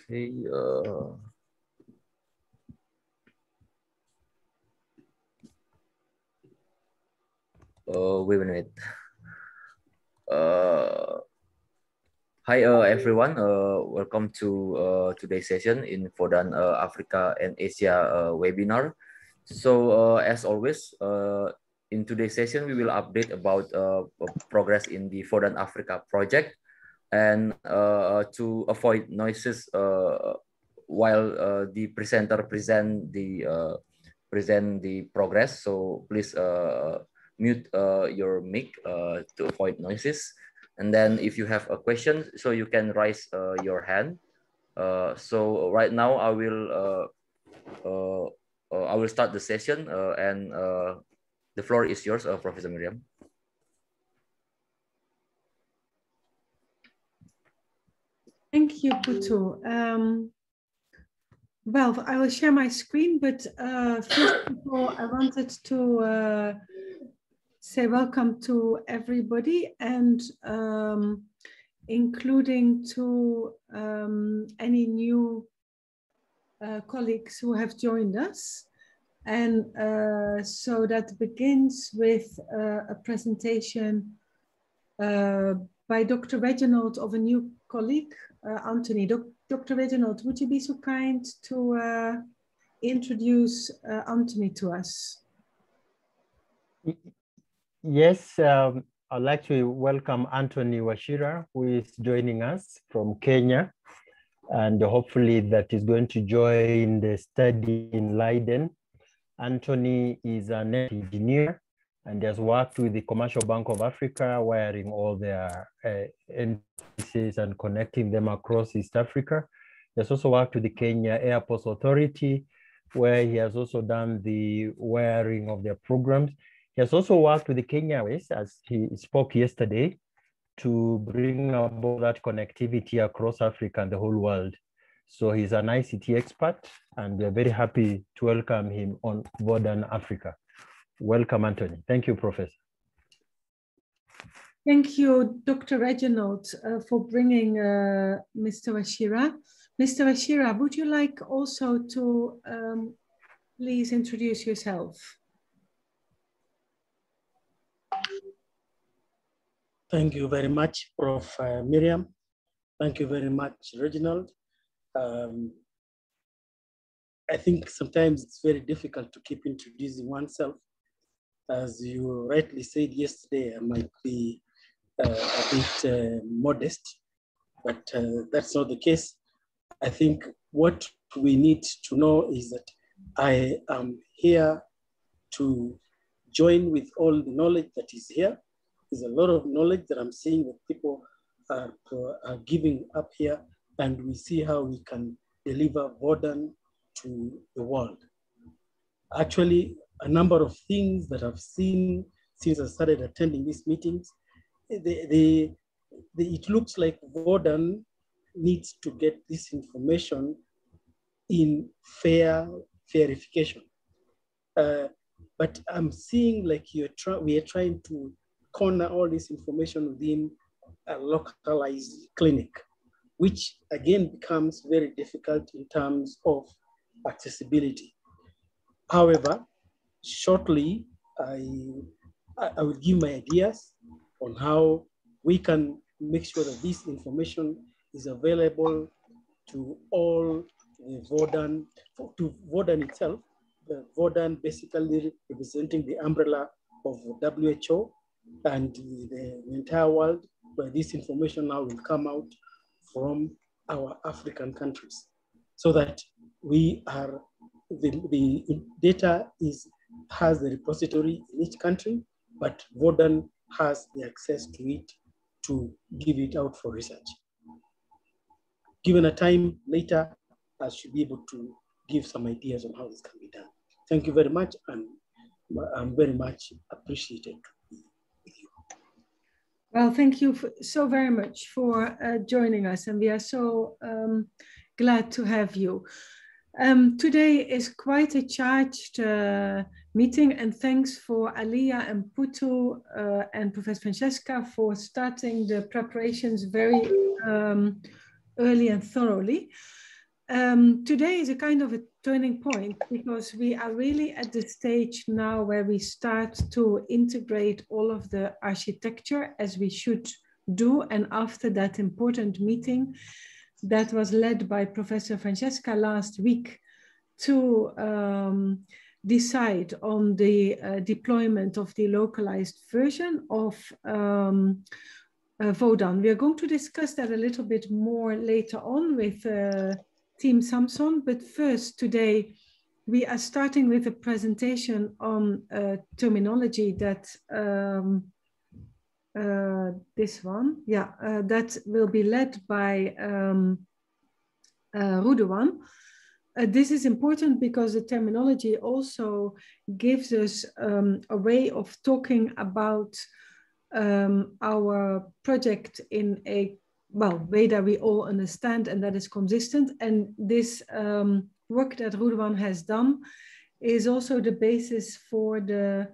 Okay. Wait a minute. Hi everyone. Welcome to today's session in VODAN Africa and Asia webinar. So as always, in today's session we will update about progress in the VODAN Africa project, and to avoid noises while the presenter present the progress. So please mute your mic to avoid noises. And then if you have a question, so you can raise your hand. So right now I will start the session, and the floor is yours, Professor Miriam. Thank you, Putu. Well, I will share my screen, but first of all, I wanted to say welcome to everybody, and including to any new colleagues who have joined us. And so that begins with a presentation by Dr. Reginald of a new colleague, Anthony. Dr. Reginald, would you be so kind to introduce Anthony to us? Yes, I'd like to welcome Anthony Wachira, who is joining us from Kenya, and hopefully that is going to join the study in Leiden. Anthony is an engineer and has worked with the Commercial Bank of Africa, wiring all their entities and connecting them across East Africa. He has also worked with the Kenya Airports Authority, where he has also done the wiring of their programs. He has also worked with the Kenya Airways, as he spoke yesterday, to bring about that connectivity across Africa and the whole world. So he's an ICT expert, and we're very happy to welcome him on VODAN Africa. Welcome, Anthony. Thank you, Professor. Thank you, Dr. Reginald, for bringing Mr. Wachira. Mr. Wachira, would you like also to please introduce yourself? Thank you very much, Prof. Miriam. Thank you very much, Reginald. I think sometimes it's very difficult to keep introducing oneself. As you rightly said yesterday, I might be a bit modest, but that's not the case. I think what we need to know is that I am here to join with all the knowledge that is here. There's a lot of knowledge that I'm seeing that people are giving up here, and we see how we can deliver VODAN to the world. Actually, a number of things that I've seen since I started attending these meetings, it looks like VODAN needs to get this information in fair verification. But I'm seeing like we are trying to corner all this information within a localized clinic, which again becomes very difficult in terms of accessibility. However, shortly, I will give my ideas on how we can make sure that this information is available to all the VODAN, to VODAN itself, the VODAN basically representing the umbrella of WHO and the entire world, where this information now will come out from our African countries, so that we are, the data has the repository in each country, but VODAN has the access to it to give it out for research. Given a time later, I should be able to give some ideas on how this can be done. Thank you very much, and I'm very much appreciated with you. Well, thank you so very much for joining us, and we are so glad to have you. Today is quite a charged meeting, and thanks for Aliyah and Putu and Professor Francesca for starting the preparations very early and thoroughly. Today is a kind of a turning point because we are really at the stage now where we start to integrate all of the architecture as we should do. And after that important meeting that was led by Professor Francesca last week to decide on the deployment of the localized version of VODAN. We are going to discuss that a little bit more later on with Team Samson, but first today we are starting with a presentation on terminology that this one, that will be led by Rudewan. This is important because the terminology also gives us a way of talking about our project in a way that we all understand and that is consistent. And this work that Rudewan has done is also the basis for the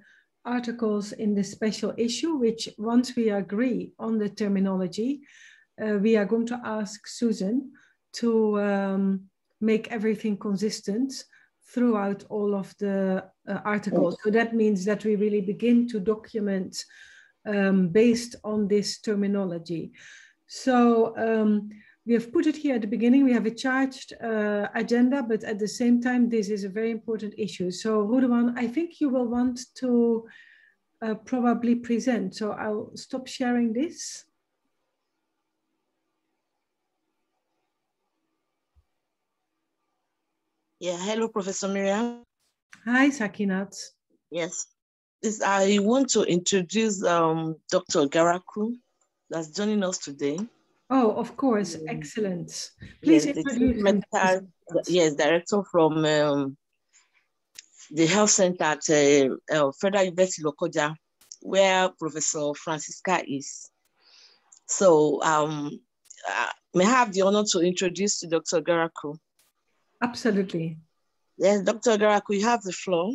articles in the special issue, which once we agree on the terminology, we are going to ask Susan to make everything consistent throughout all of the articles. So that means that we really begin to document based on this terminology. So we have put it here at the beginning. We have a charged agenda, but at the same time, this is a very important issue. So Rudewan, I think you will want to probably present. So I'll stop sharing this. Yeah, hello, Professor Miriam. Hi, Sakinat. Yes, I want to introduce Dr. Garaku that's joining us today. Oh, of course, excellent. Please introduce him. Yes, director from the health center at Federal University Lokoja, where Professor Francisca is. So may I have the honor to introduce to Dr. Garaku? Absolutely. Yes, Dr. Garaku, you have the floor.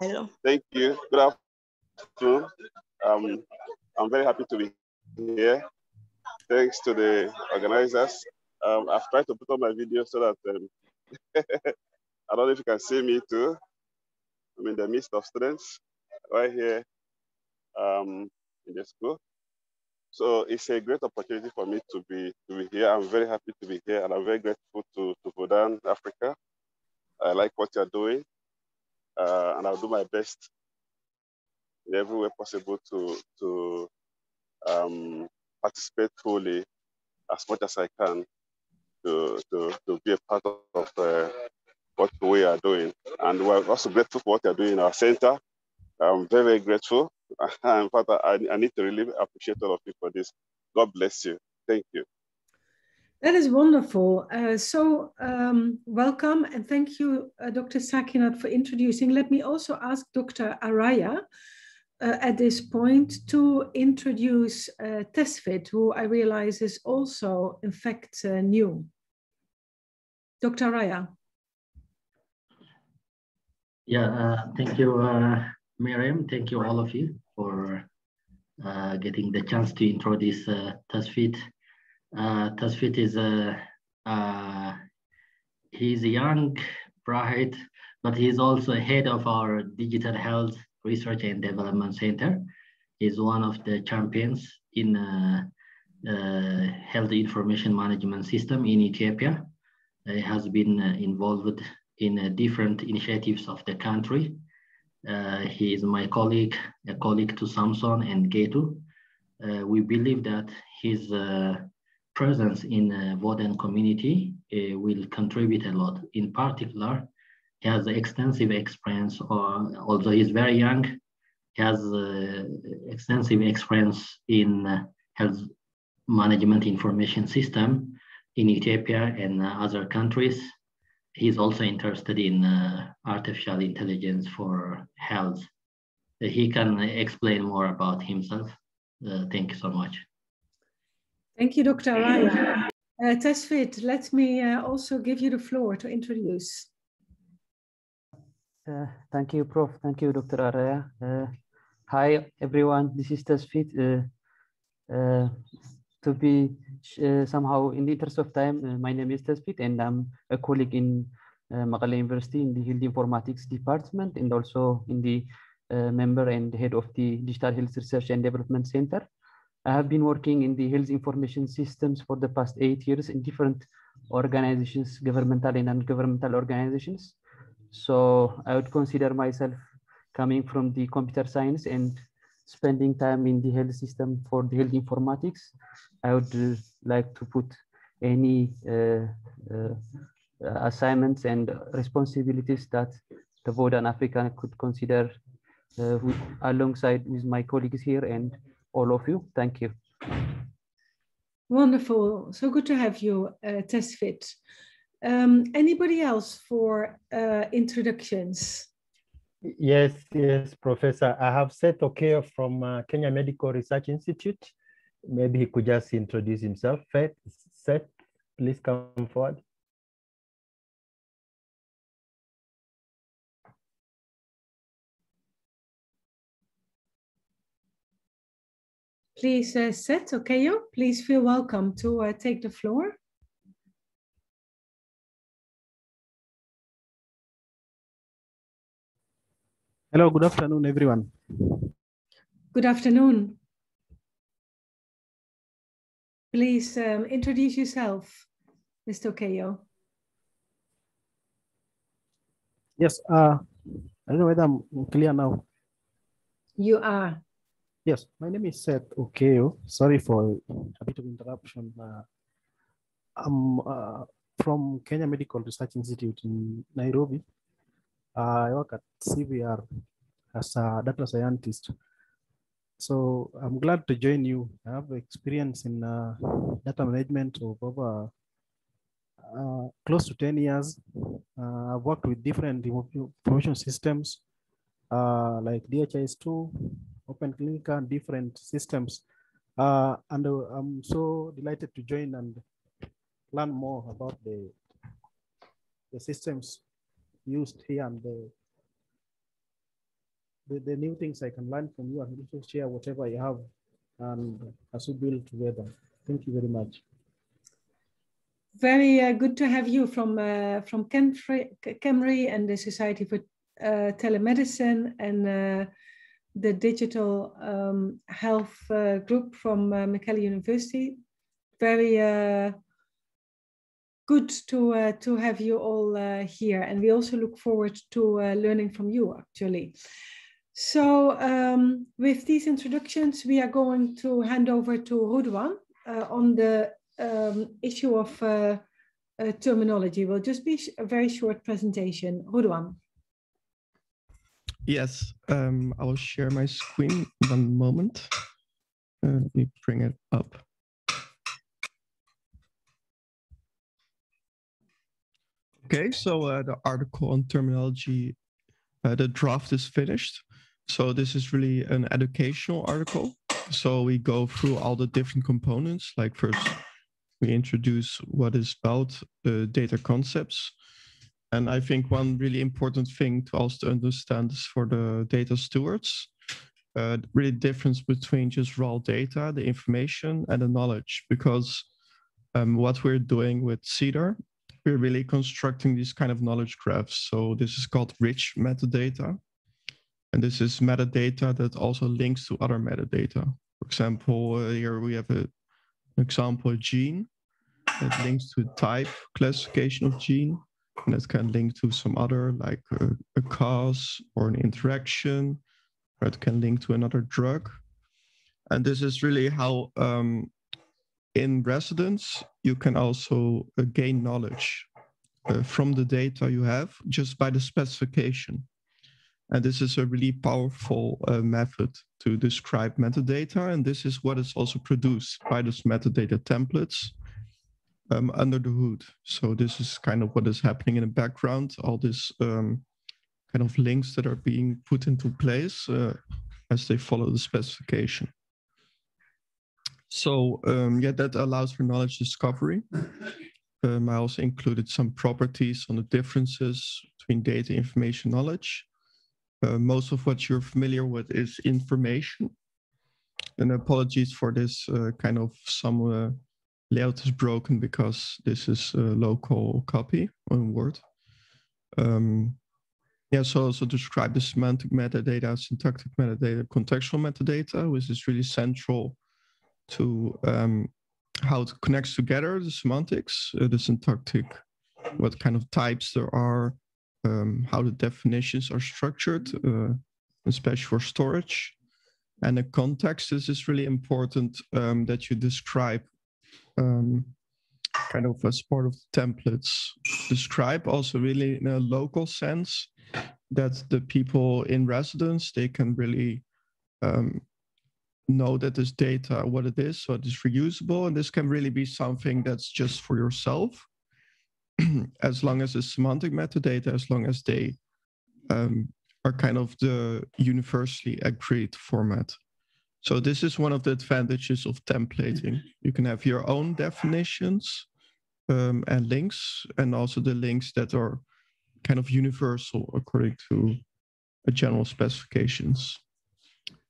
Hello. Thank you. Good afternoon. I'm very happy to be here. Thanks to the organizers. I've tried to put on my video so that I don't know if you can see me too. I'm in the midst of students right here in the school. So it's a great opportunity for me to be here. I'm very happy to be here, and I'm very grateful to VODAN Africa. I like what you're doing, and I'll do my best in every way possible to participate fully as much as I can to be a part of what we are doing. And we're also grateful for what you're doing in our center. I'm very, very grateful. In fact, I need to really appreciate all of you for this. God bless you. Thank you. That is wonderful. Welcome and thank you, Dr. Sakinat, for introducing. Let me also ask Dr. Araya at this point to introduce Tesfit, who I realize is also, in fact, new. Dr. Araya. Yeah, thank you, Miriam. Thank you, all of you, for getting the chance to introduce Tesfit. Tesfit is he's a young, bright, but he's also head of our Digital Health Research and Development Center. He's one of the champions in health information management system in Ethiopia. He has been involved in different initiatives of the country. He is my colleague, a colleague to Samson and Getu. We believe that his presence in VODAN community will contribute a lot. In particular, he has extensive experience, although he's very young, he has extensive experience in health management information system in Ethiopia and other countries. He's also interested in artificial intelligence for health. He can explain more about himself. Thank you so much. Thank you, Dr. Araya. Tesfit, let me also give you the floor to introduce. Thank you, Prof. Thank you, Dr. Araya. Hi, everyone. This is Tesfit. to be somehow in the interest of time, my name is Tasbit and I'm a colleague in Magala University in the Health Informatics Department and also in the member and head of the Digital Health Research and Development Center. I have been working in the health information systems for the past 8 years in different organizations, governmental and non-governmental organizations. So I would consider myself coming from the computer science and spending time in the health system for the health informatics. I would like to put any assignments and responsibilities that the VODAN Africa could consider alongside with my colleagues here and all of you. Thank you. Wonderful. So good to have you, Tasbit. Anybody else for introductions? Yes, Professor. I have Seth Okeo from Kenya Medical Research Institute. Maybe he could just introduce himself. Seth, please come forward. Please, Seth Okeo, please feel welcome to take the floor. Hello, good afternoon, everyone. Good afternoon. Please introduce yourself, Mr. Okeo. Yes, I don't know whether I'm clear now. You are. Yes, my name is Seth Okeo. Sorry for a bit of interruption. I'm from Kenya Medical Research Institute in Nairobi. I work at CVR as a data scientist. So I'm glad to join you. I have experience in data management of over close to 10 years. I've worked with different information systems like DHIS2, Open Clinical, and different systems. And I'm so delighted to join and learn more about the systems used here and the new things I can learn from you and also share whatever you have and as we build together. Thank you very much. Very good to have you from Camry and the Society for Telemedicine and the digital health group from Macquarie University. Very good to have you all here, and we also look forward to learning from you actually. So with these introductions, we are going to hand over to Rudwan on the issue of terminology. Will just be a very short presentation. Rudwan. Yes, I will share my screen. 1 moment. Let me bring it up. Okay, so the article on terminology, the draft is finished. So this is really an educational article. So we go through all the different components. Like first, we introduce what is about data concepts. And I think one really important thing to also understand is for the data stewards, really difference between just raw data, the information, and the knowledge. Because what we're doing with CEDAR, we're really constructing these kind of knowledge graphs. So this is called rich metadata. And this is metadata that also links to other metadata. For example, here we have an example, a gene that links to type classification of gene. And that can link to some other, like a cause or an interaction, or it can link to another drug. And this is really how in residence, you can also gain knowledge from the data you have just by the specification. And this is a really powerful method to describe metadata. And this is what is also produced by those metadata templates under the hood. So this is kind of what is happening in the background, all these kind of links that are being put into place as they follow the specification. So yeah, that allows for knowledge discovery. I also included some properties on the differences between data, information, knowledge. Most of what you're familiar with is information. And apologies for this kind of some layout is broken because this is a local copy on Word. Yeah, so describe the semantic metadata, syntactic metadata, contextual metadata, which is really central to how it connects together, the semantics, the syntactic, what kind of types there are, how the definitions are structured, especially for storage. And the context is really important that you describe kind of as part of the templates. Describe also really in a local sense that the people in residence, they can really know that this data, what it is, so it is reusable. And this can really be something that's just for yourself, as long as it's semantic metadata, as long as they are kind of the universally agreed format. So this is one of the advantages of templating. You can have your own definitions and links, and also the links that are kind of universal according to general specifications.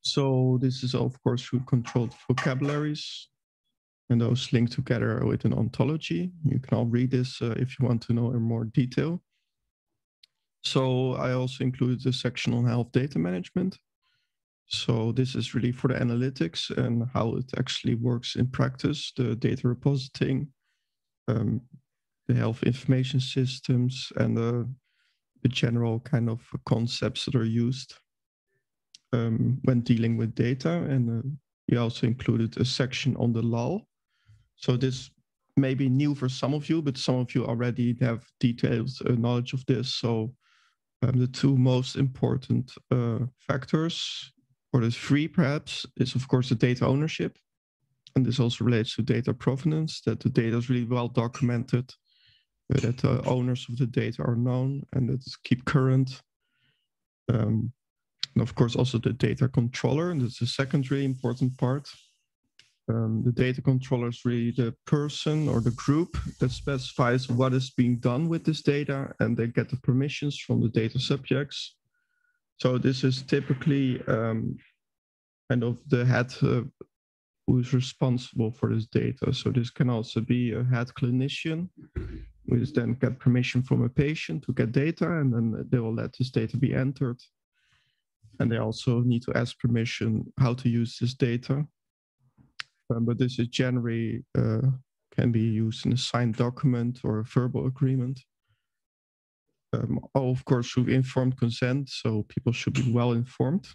So this is of course through controlled vocabularies, and those link together with an ontology. You can all read this if you want to know in more detail. So I also included the section on health data management. So this is really for the analytics and how it actually works in practice, the data repositing, the health information systems, and the general kind of concepts that are used when dealing with data. And we also included a section on the law. So this may be new for some of you, but some of you already have detailed knowledge of this. So the two most important factors, or the three perhaps, is of course the data ownership. And this also relates to data provenance, that the data is really well documented, that the owners of the data are known and that it's keep current. And of course also the data controller, and that's the second really important part. The data controller is really the person or the group that specifies what is being done with this data, and they get the permissions from the data subjects. So this is typically kind of the head who is responsible for this data. So this can also be a head clinician, who is then get permission from a patient to get data, and then they will let this data be entered. And they also need to ask permission how to use this data. But this is generally can be used in a signed document or a verbal agreement. Of course, through informed consent, so people should be well informed.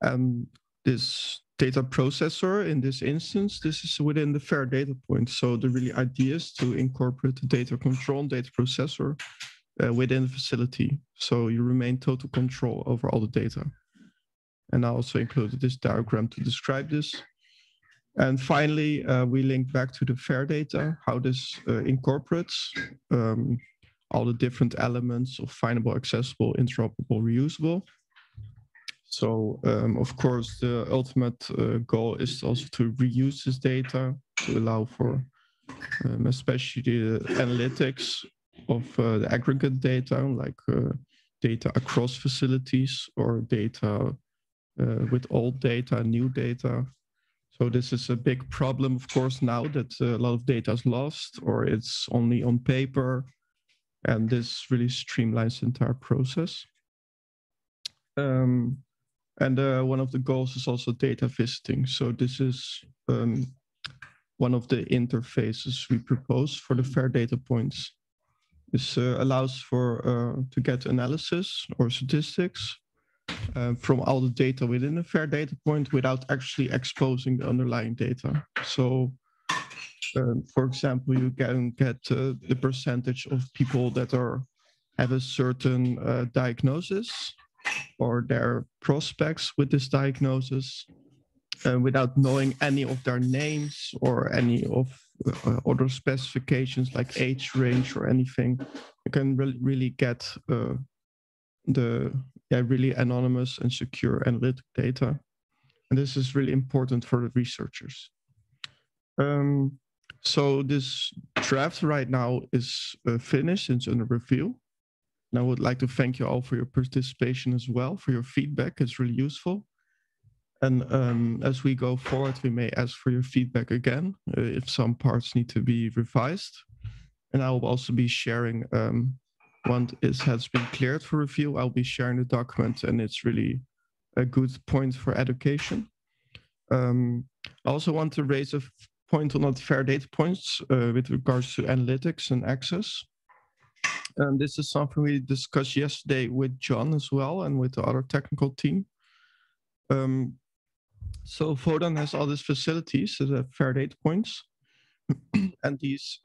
And this data processor, in this instance, this is within the FAIR data point. So the really idea is to incorporate the data control and data processor within the facility. So you remain total control over all the data. And I also included this diagram to describe this. And finally, we link back to the FAIR data, how this incorporates all the different elements of findable, accessible, interoperable, reusable. So, of course, the ultimate goal is also to reuse this data to allow for especially the analytics of the aggregate data, like data across facilities or data with old data, new data. So this is a big problem, of course, now that a lot of data is lost or it's only on paper, and this really streamlines the entire process. And one of the goals is also data visiting. So this is one of the interfaces we propose for the FAIR data points. This allows for to get analysis or statistics from all the data within a FAIR data point without actually exposing the underlying data. So, for example, you can get the percentage of people that have a certain diagnosis or their prospects with this diagnosis without knowing any of their names or any of other specifications like age range or anything. You can really get the really anonymous and secure analytic data. And this is really important for the researchers. So this draft right now is finished, it's under review. And I would like to thank you all for your participation as well, for your feedback, it's really useful. And as we go forward, we may ask for your feedback again if some parts need to be revised. And I will also be sharing, once it has been cleared for review, I'll be sharing the document, and it's really a good point for education. I also want to raise a point on the fair data points with regards to analytics and access. This is something we discussed yesterday with John as well and with the other technical team. So VODAN has all these facilities that have fair data points, and these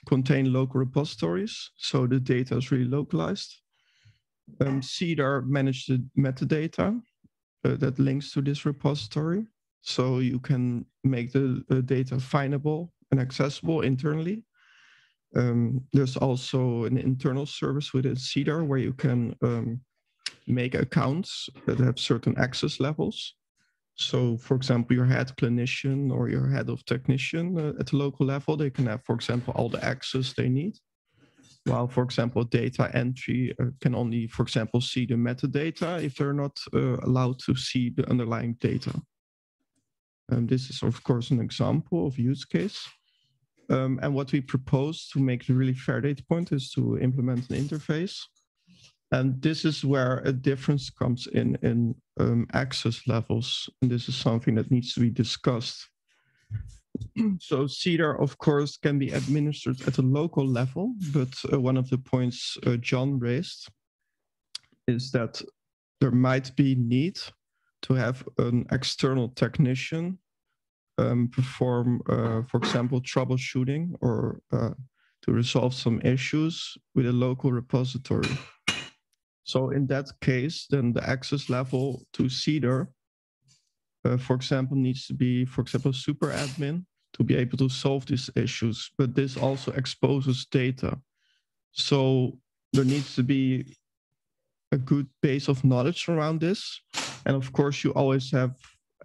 contain local repositories, so the data is really localized. CEDAR manages the metadata that links to this repository, so you can make the data findable and accessible internally. There's also an internal service within CEDAR where you can make accounts that have certain access levels. So, for example, your head clinician or your head of technician at the local level, they can have, for example, all the access they need. While, for example, data entry can only, for example, see the metadata if they're not allowed to see the underlying data. This is, of course, an example of use case. And what we propose to make the really fair data point is to implement an interface. And this is where a difference comes in access levels. And this is something that needs to be discussed. So CEDAR, of course, can be administered at a local level, but one of the points John raised is that there might be need to have an external technician perform, for example, troubleshooting or to resolve some issues with a local repository. So in that case, then the access level to CEDAR, for example, needs to be, for example, super admin to be able to solve these issues, but this also exposes data. So there needs to be a good base of knowledge around this. And of course, you always have,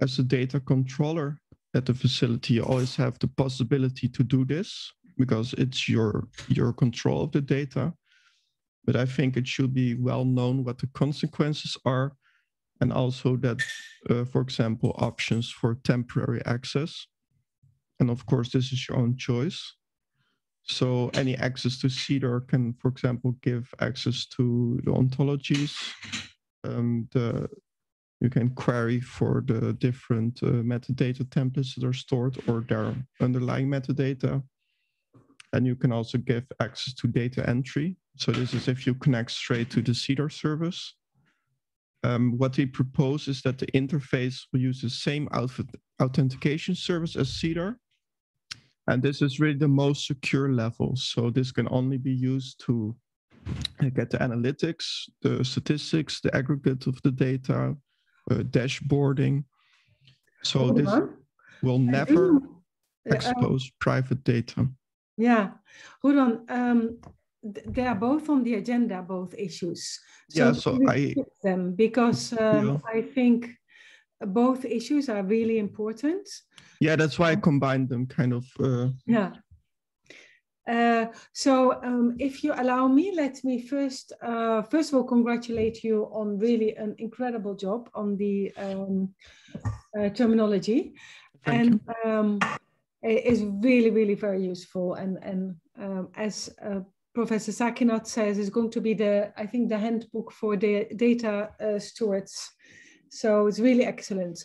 as a data controller at the facility, you always have the possibility to do this because it's your control of the data. But I think it should be well known what the consequences are, and also that, for example, options for temporary access. And of course, this is your own choice. So any access to CEDAR can, for example, give access to the ontologies. You can query for the different metadata templates that are stored or their underlying metadata. And you can also give access to data entry. So this is if you connect straight to the CEDAR service. What we propose is that the interface will use the same authentication service as CEDAR. And this is really the most secure level. So this can only be used to get the analytics, the statistics, the aggregate of the data, dashboarding. So this will never expose private data. Yeah, hold on. They are both on the agenda, both issues. So, yeah, so I skip them because I think both issues are really important. Yeah, that's why I combined them kind of. Yeah. If you allow me, let me first of all congratulate you on really an incredible job on the terminology. Thank you. It is really, really very useful. And as Professor Sakinat says, it's going to be I think the handbook for the data stewards. So it's really excellent.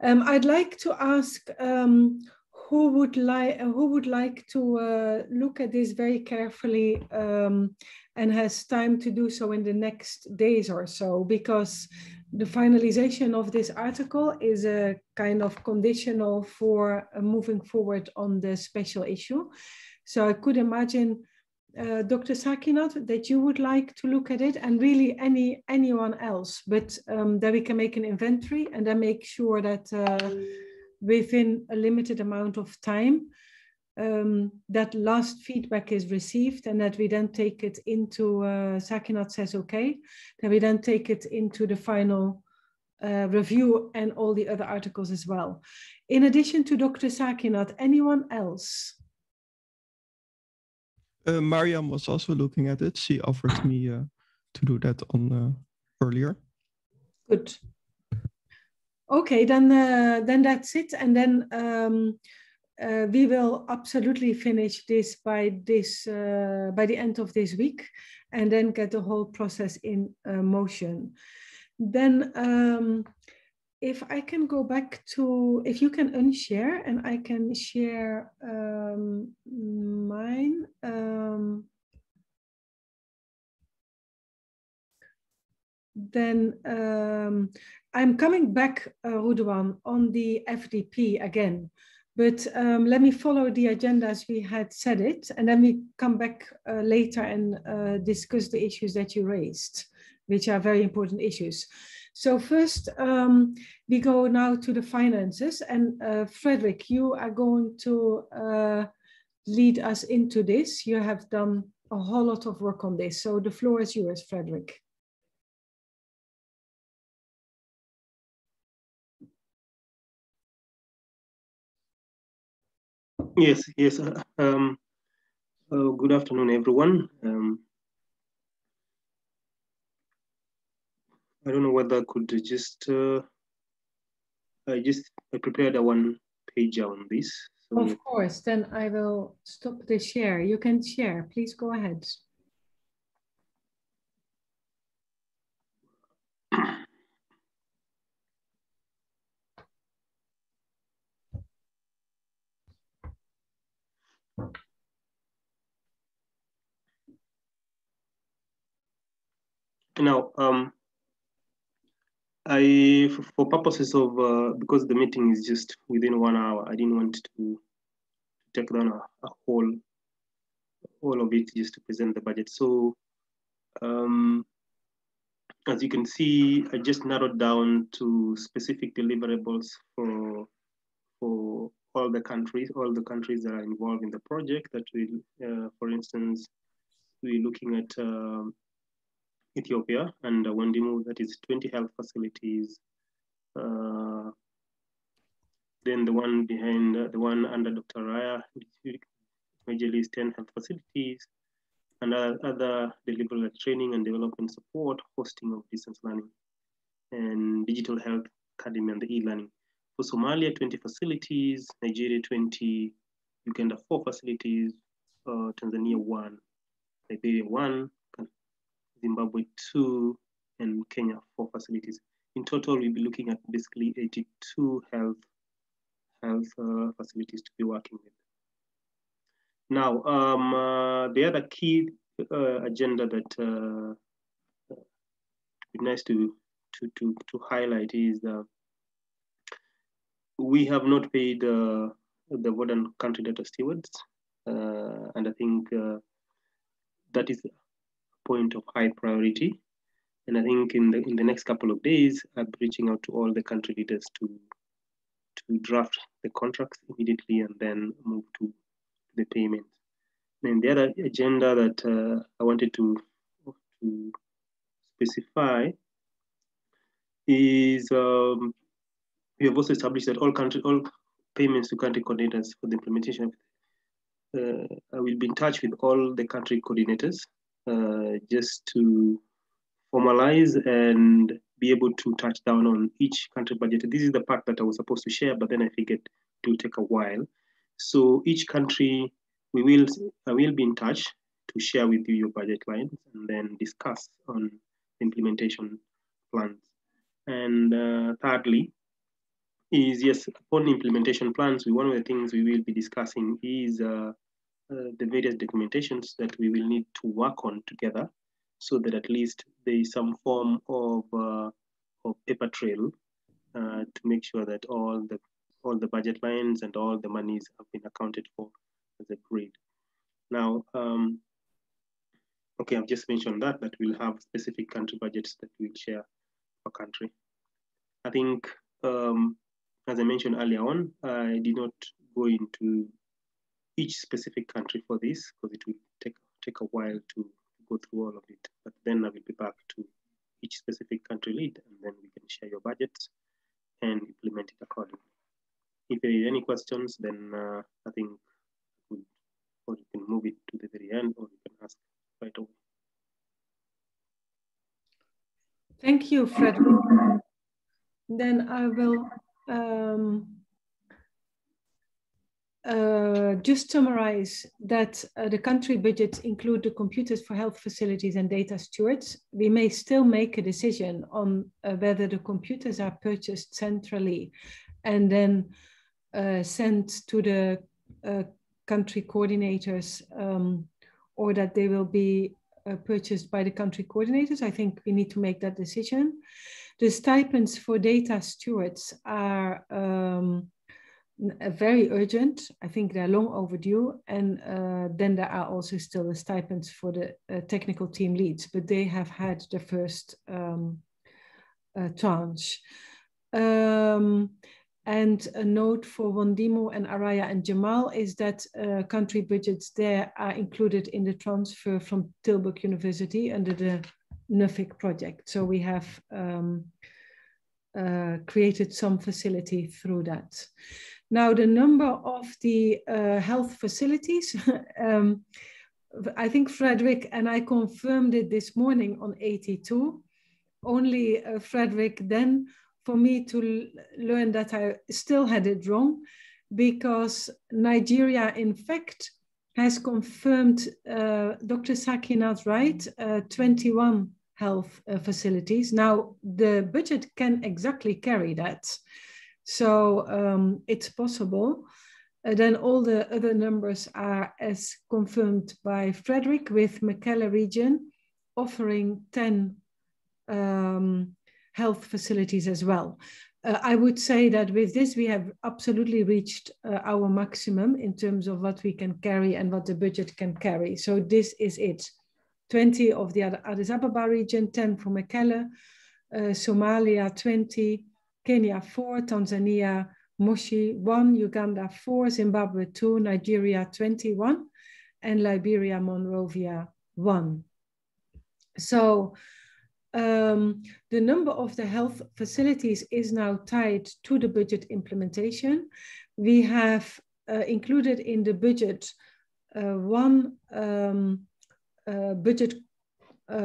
I'd like to ask who would like to look at this very carefully and has time to do so in the next days or so, because the finalization of this article is a kind of conditional for moving forward on the special issue. So I could imagine, Dr. Sakinat, that you would like to look at it, and really anyone else, but that we can make an inventory and then make sure that within a limited amount of time, that last feedback is received, and that we then take it into, Sakinat says okay, that we then take it into the final review and all the other articles as well. In addition to Dr. Sakinat, anyone else? Mariam was also looking at it. She offered me to do that on earlier. Good. Okay, then that's it, and then we will absolutely finish this by the end of this week, and then get the whole process in motion. Then, if I can go back to, if you can unshare, and I can share mine. Then I'm coming back, Rudwan, on the FDP again. But let me follow the agenda as we had said it, and then we come back later and discuss the issues that you raised, which are very important issues. So first, we go now to the finances, and Frederick, you are going to lead us into this. You have done a whole lot of work on this, so the floor is yours, Frederick. Yes. Good afternoon, everyone. I don't know whether I could just, I prepared a one page on this. So of course, then I will stop the share. You can share, please go ahead. Now, for purposes of, because the meeting is just within 1 hour, I didn't want to take down a whole of it just to present the budget. So, as you can see, I just narrowed down to specific deliverables for all the countries that are involved in the project. That will, for instance, we're looking at Ethiopia and Wendimu, that is 20 health facilities. Then the one behind, the one under Dr. Raya, majorly is 10 health facilities, and other delivery like training and development support, hosting of distance learning, and digital health academy and the e-learning. For Somalia, 20 facilities, Nigeria, 20, Uganda, 4 facilities, Tanzania, 1, Liberia, 1, Zimbabwe, 2, and Kenya, 4 facilities. In total, we'll be looking at basically 82 health facilities to be working with. Now, the other key agenda that would be nice to highlight is we have not paid the VODAN country data stewards, and I think that is a point of high priority. And I think in the next couple of days, I'll be reaching out to all the country leaders to draft the contracts immediately and then move to the payment. And the other agenda that I wanted to specify is we have also established that all payments to country coordinators for the implementation. I will be in touch with all the country coordinators just to formalize and be able to touch down on each country budget. This is the part that I was supposed to share, but then I figured it will take a while. So each country, I will be in touch to share with you your budget lines and then discuss on implementation plans. And thirdly, is yes, upon implementation plans, one of the things we will be discussing is the various documentations that we will need to work on together, so that at least there is some form of paper trail to make sure that all the budget lines and all the monies have been accounted for as agreed. Now, okay, I've just mentioned that we'll have specific country budgets that we'll share per country. I think, as I mentioned earlier on, I did not go into each specific country for this because it will take a while to go through all of it. But then I will be back to each specific country lead, and then we can share your budgets and implement it accordingly. If there are any questions, then I think or you can move it to the very end, or you can ask right away. Thank you, Frederick. then I will just summarize that the country budgets include the computers for health facilities and data stewards. We may still make a decision on whether the computers are purchased centrally and then sent to the country coordinators, or that they will be purchased by the country coordinators. I think we need to make that decision. The stipends for data stewards are very urgent. I think they're long overdue. And then there are also still the stipends for the technical team leads, but they have had the first tranche. And a note for Wandimo and Araya and Jamal is that country budgets there are included in the transfer from Tilburg University under the NUFIC project. So we have created some facility through that. Now, the number of the health facilities, I think Frederick and I confirmed it this morning on 82. Only Frederick then for me to learn that I still had it wrong, because Nigeria, in fact, has confirmed, Dr. Sakina's right, 21 health facilities. Now, the budget can exactly carry that. So it's possible. Then all the other numbers are as confirmed by Frederick, with Mekelle region offering 10 health facilities as well. I would say that with this, we have absolutely reached our maximum in terms of what we can carry and what the budget can carry. So this is it. 20 of the Addis Ababa region, 10 for Mekelle, Somalia 20, Kenya 4, Tanzania, Moshi 1, Uganda 4, Zimbabwe 2, Nigeria 21, and Liberia, Monrovia 1. So the number of the health facilities is now tied to the budget implementation. We have included in the budget one budget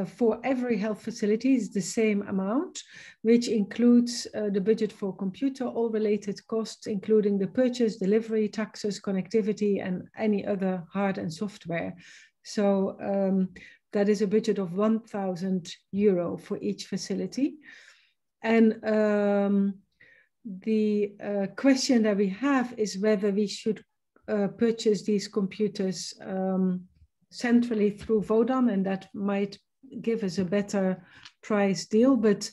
for every health facility is the same amount, which includes the budget for computer, all related costs, including the purchase, delivery, taxes, connectivity, and any other hard and software. So that is a budget of €1,000 for each facility. And the question that we have is whether we should purchase these computers centrally through VODAN, and that might give us a better price deal. But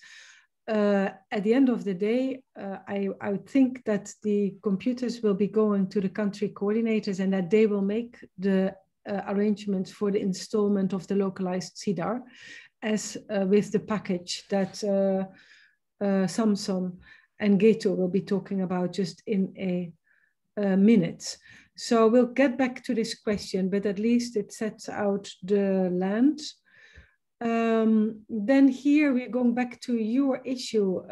at the end of the day, I would think that the computers will be going to the country coordinators, and that they will make the arrangements for the installment of the localized CEDAR, as with the package that Samson and Geto will be talking about just in a minute. So we'll get back to this question, but at least it sets out the land. Then here we're going back to your issue,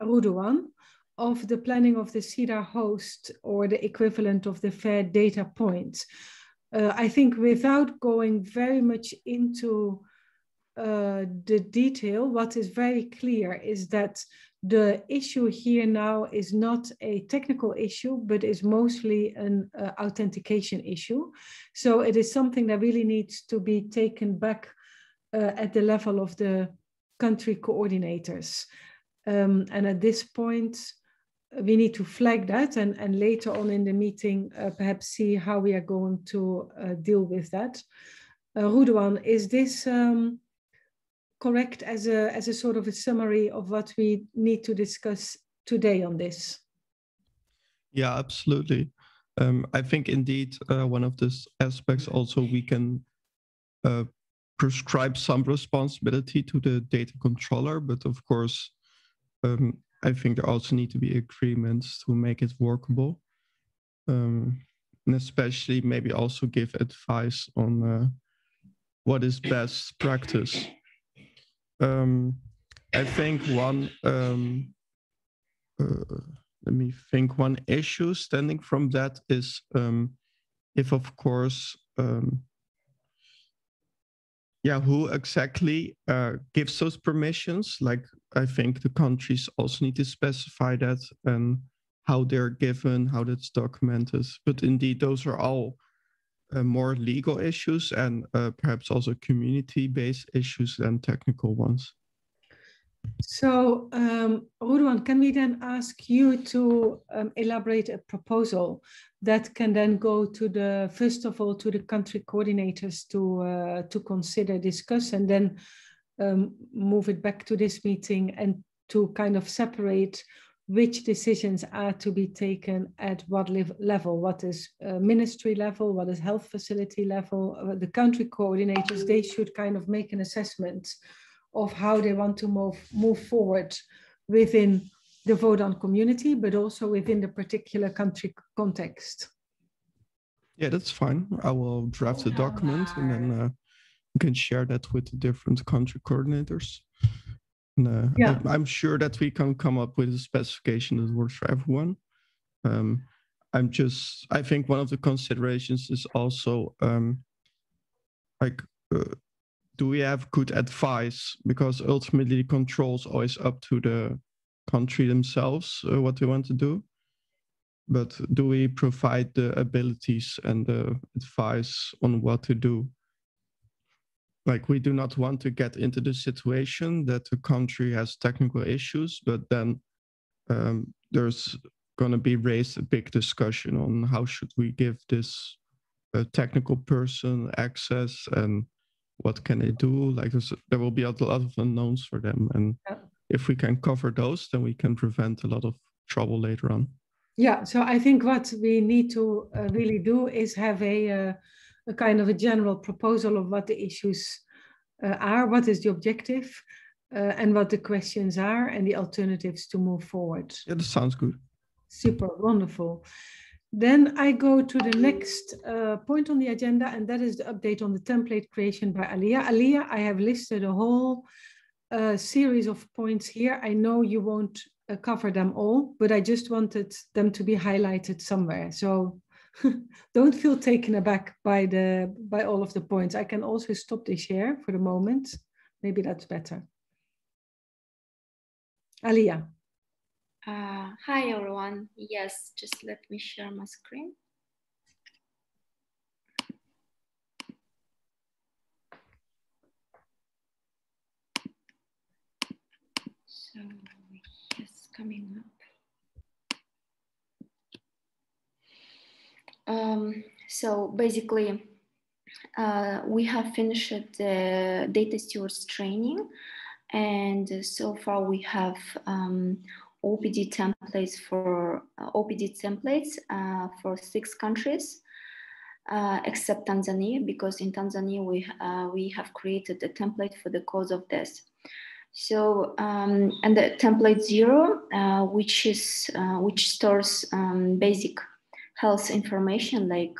Ruduan, of the planning of the CEDAR host, or the equivalent of the fair data points. I think without going very much into the detail, what is very clear is that the issue here now is not a technical issue, but is mostly an authentication issue. So it is something that really needs to be taken back at the level of the country coordinators. And at this point, we need to flag that, and later on in the meeting, perhaps see how we are going to deal with that. Ruduan, is this correct as a sort of a summary of what we need to discuss today on this? Yeah, absolutely. I think indeed one of these aspects also we can prescribe some responsibility to the data controller, but of course, I think there also need to be agreements to make it workable, and especially maybe also give advice on what is best practice. I think one issue stemming from that is if, of course, yeah, who exactly gives those permissions? Like, I think the countries also need to specify that and how they're given, how that's documented. But indeed, those are all more legal issues and perhaps also community-based issues than technical ones. So, Ruwan, can we then ask you to elaborate a proposal that can then go to the, first of all, to the country coordinators to consider, discuss, and then move it back to this meeting and to kind of separate which decisions are to be taken at what level, what is ministry level, what is health facility level, the country coordinators, they should kind of make an assessment of how they want to move forward within the VODAN community, but also within the particular country context. Yeah, that's fine. I will draft a document and then you can share that with the different country coordinators. And, yeah. I'm sure that we can come up with a specification that works for everyone. I think one of the considerations is also do we have good advice? Because ultimately control is always up to the country themselves, what they want to do. But do we provide the abilities and the advice on what to do? Like, we do not want to get into the situation that the country has technical issues, but then there's going to be raised a big discussion on how should we give this technical person access and what can they do? Like, there will be a lot of unknowns for them. And if we can cover those, then we can prevent a lot of trouble later on. Yeah, so I think what we need to really do is have a kind of a general proposal of what the issues are, what is the objective, and what the questions are, and the alternatives to move forward. Yeah, that sounds good. Super, wonderful. Then I go to the next point on the agenda, and that is the update on the template creation by Aliyah. Aliyah, I have listed a whole series of points here. I know you won't cover them all, but I just wanted them to be highlighted somewhere. So don't feel taken aback by all of the points. I can also stop the share for the moment. Maybe that's better. Aliyah. Hi, everyone. Yes, just let me share my screen. So, yes, coming up. So basically, we have finished the data stewards training, and so far we have OPD templates for for 6 countries, except Tanzania, because in Tanzania we have created a template for the cause of death. So and the template 0, which stores basic health information like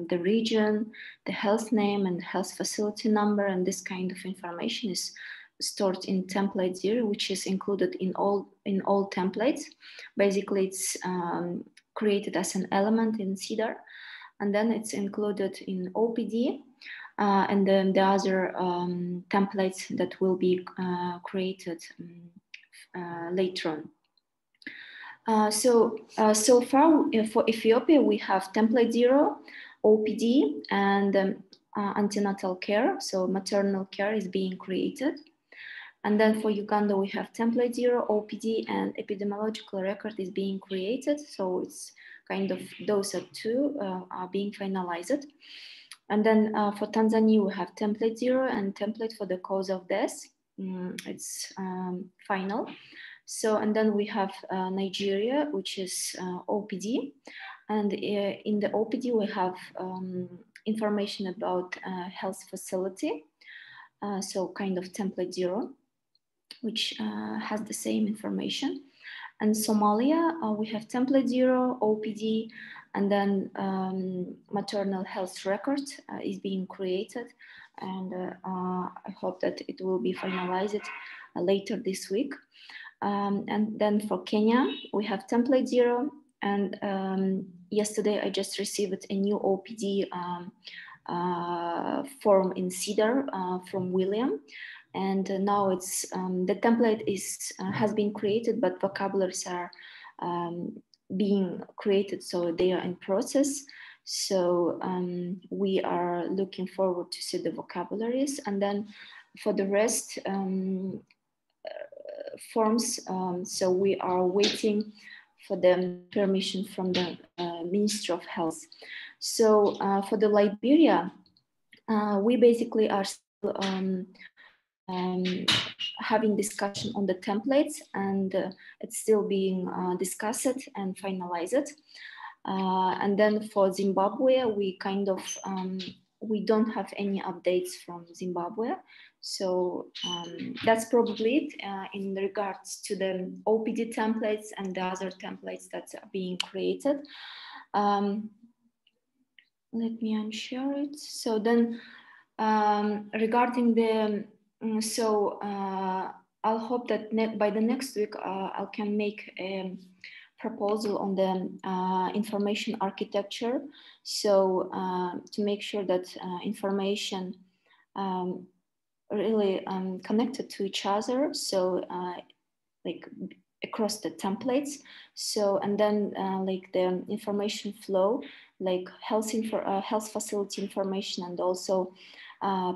the region, the health name, and health facility number, and this kind of information is stored in template 0, which is included in all templates. Basically, it's created as an element in CEDAR, and then it's included in OPD, and then the other templates that will be created later on. So far for Ethiopia, we have template 0, OPD, and antenatal care. So maternal care is being created. And then for Uganda, we have template 0, OPD, and epidemiological record is being created. So it's kind of those are 2 are being finalized. And then for Tanzania, we have template 0 and template for the cause of death. It's final. So, and then we have Nigeria, which is OPD. And in the OPD, we have information about health facility. So kind of template 0, which has the same information. And Somalia, we have template 0, OPD, and then maternal health record is being created. And I hope that it will be finalized later this week. And then for Kenya, we have template 0. And yesterday I just received a new OPD form in CEDAR from William. And now it's the template has been created, but vocabularies are being created, so they are in process. So we are looking forward to see the vocabularies, and then for the rest forms, so we are waiting for the permission from the Ministry of Health. So for the Liberia, we basically are still having discussion on the templates, and it's still being discussed and finalized. And then for Zimbabwe, we kind of, we don't have any updates from Zimbabwe. So that's probably it in regards to the OPD templates and the other templates that are being created. Let me unshare it. So then regarding the, I'll hope that by the next week, I can make a proposal on the information architecture. So to make sure that information really connected to each other. So like across the templates. So, and then like the information flow, like health facility information, and also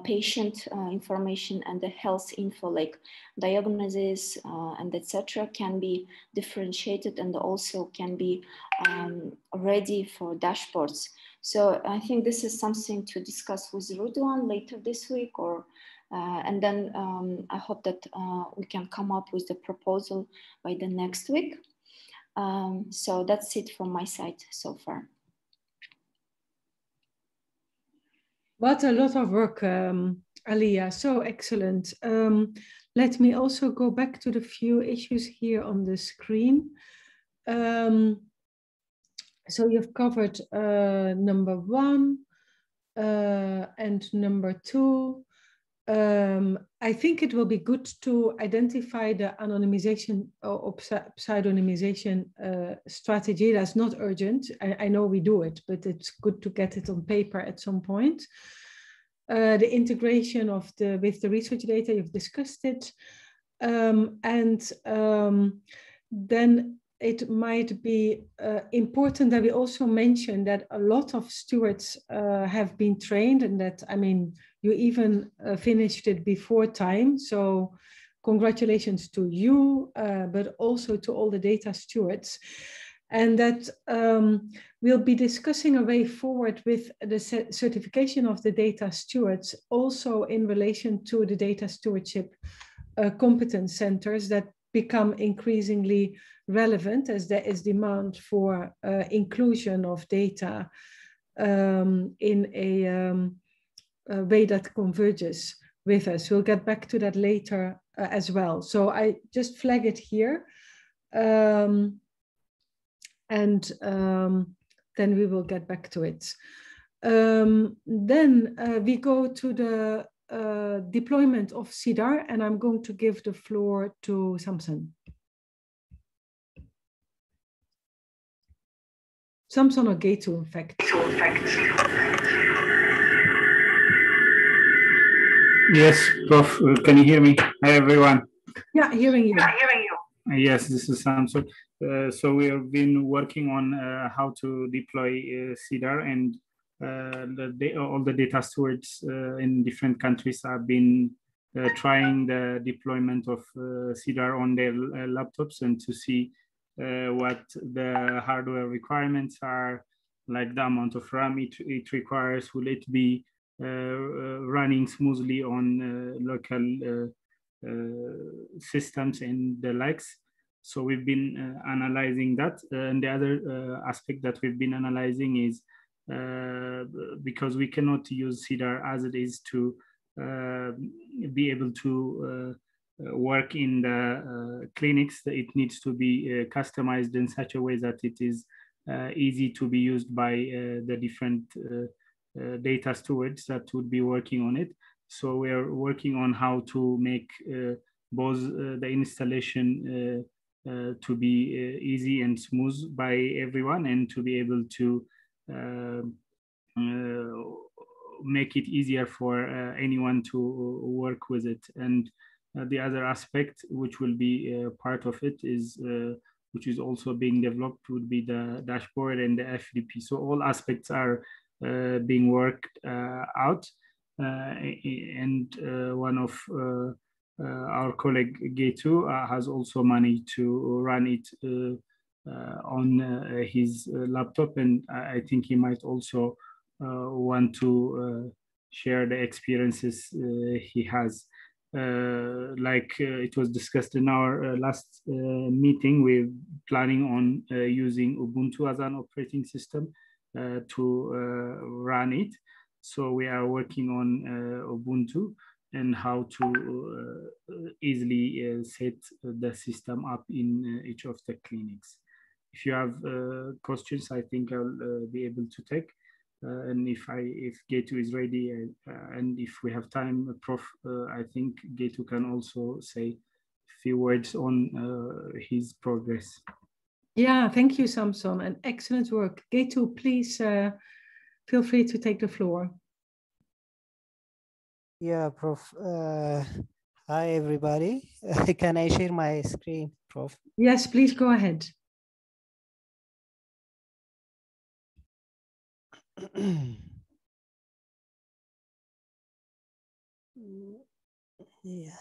patient information, and the health info like diagnosis and etc. can be differentiated and also can be ready for dashboards. So I think this is something to discuss with Ruduan later this week, or and then I hope that we can come up with the proposal by the next week. So that's it from my side so far. What a lot of work, Aliyah, so excellent. Let me also go back to the few issues here on the screen. So you've covered number 1 and number 2. I think it will be good to identify the anonymization or pseudonymization strategy. That's not urgent. I know we do it, but it's good to get it on paper at some point. The integration of with the research data, you've discussed it. Then it might be important that we also mention that a lot of stewards have been trained, and that, I mean, you even finished it before time. So congratulations to you, but also to all the data stewards. And that we'll be discussing a way forward with the certification of the data stewards, also in relation to the data stewardship competence centers that become increasingly relevant as there is demand for inclusion of data in a way that converges with us. We'll get back to that later as well. So I just flag it here. Then we will get back to it. Then we go to the deployment of CEDAR, and I'm going to give the floor to Samson. Samson or Getu, in fact. Yes, Prof. Can you hear me? Hi, everyone. Yeah, hearing you. Yes, this is Samson. So we have been working on how to deploy CEDAR, and all the data stewards in different countries have been trying the deployment of CEDAR on their laptops, and to see what the hardware requirements are, like the amount of RAM it requires. Will it be running smoothly on local systems and the likes? So we've been analyzing that. And the other aspect that we've been analyzing is because we cannot use CEDAR as it is to be able to work in the clinics. It needs to be customized in such a way that it is easy to be used by the different data stewards that would be working on it. So we're working on how to make both the installation to be easy and smooth by everyone, and to be able to make it easier for anyone to work with it. And the other aspect, which will be part of it, is which is also being developed, would be the dashboard and the FDP. So all aspects are being worked out. And one of our colleague Getu has also managed to run it on his laptop, and I think he might also want to share the experiences he has. It was discussed in our last meeting, we're planning on using Ubuntu as an operating system to run it. So we are working on Ubuntu and how to easily set the system up in each of the clinics. If you have questions, I think I'll be able to take. And if Getu is ready, and if we have time, Prof, I think Getu can also say a few words on his progress. Yeah, thank you, Samson, and excellent work. Getu, please feel free to take the floor. Yeah, Prof. Hi, everybody. Can I share my screen, Prof? Yes, please go ahead. Yeah.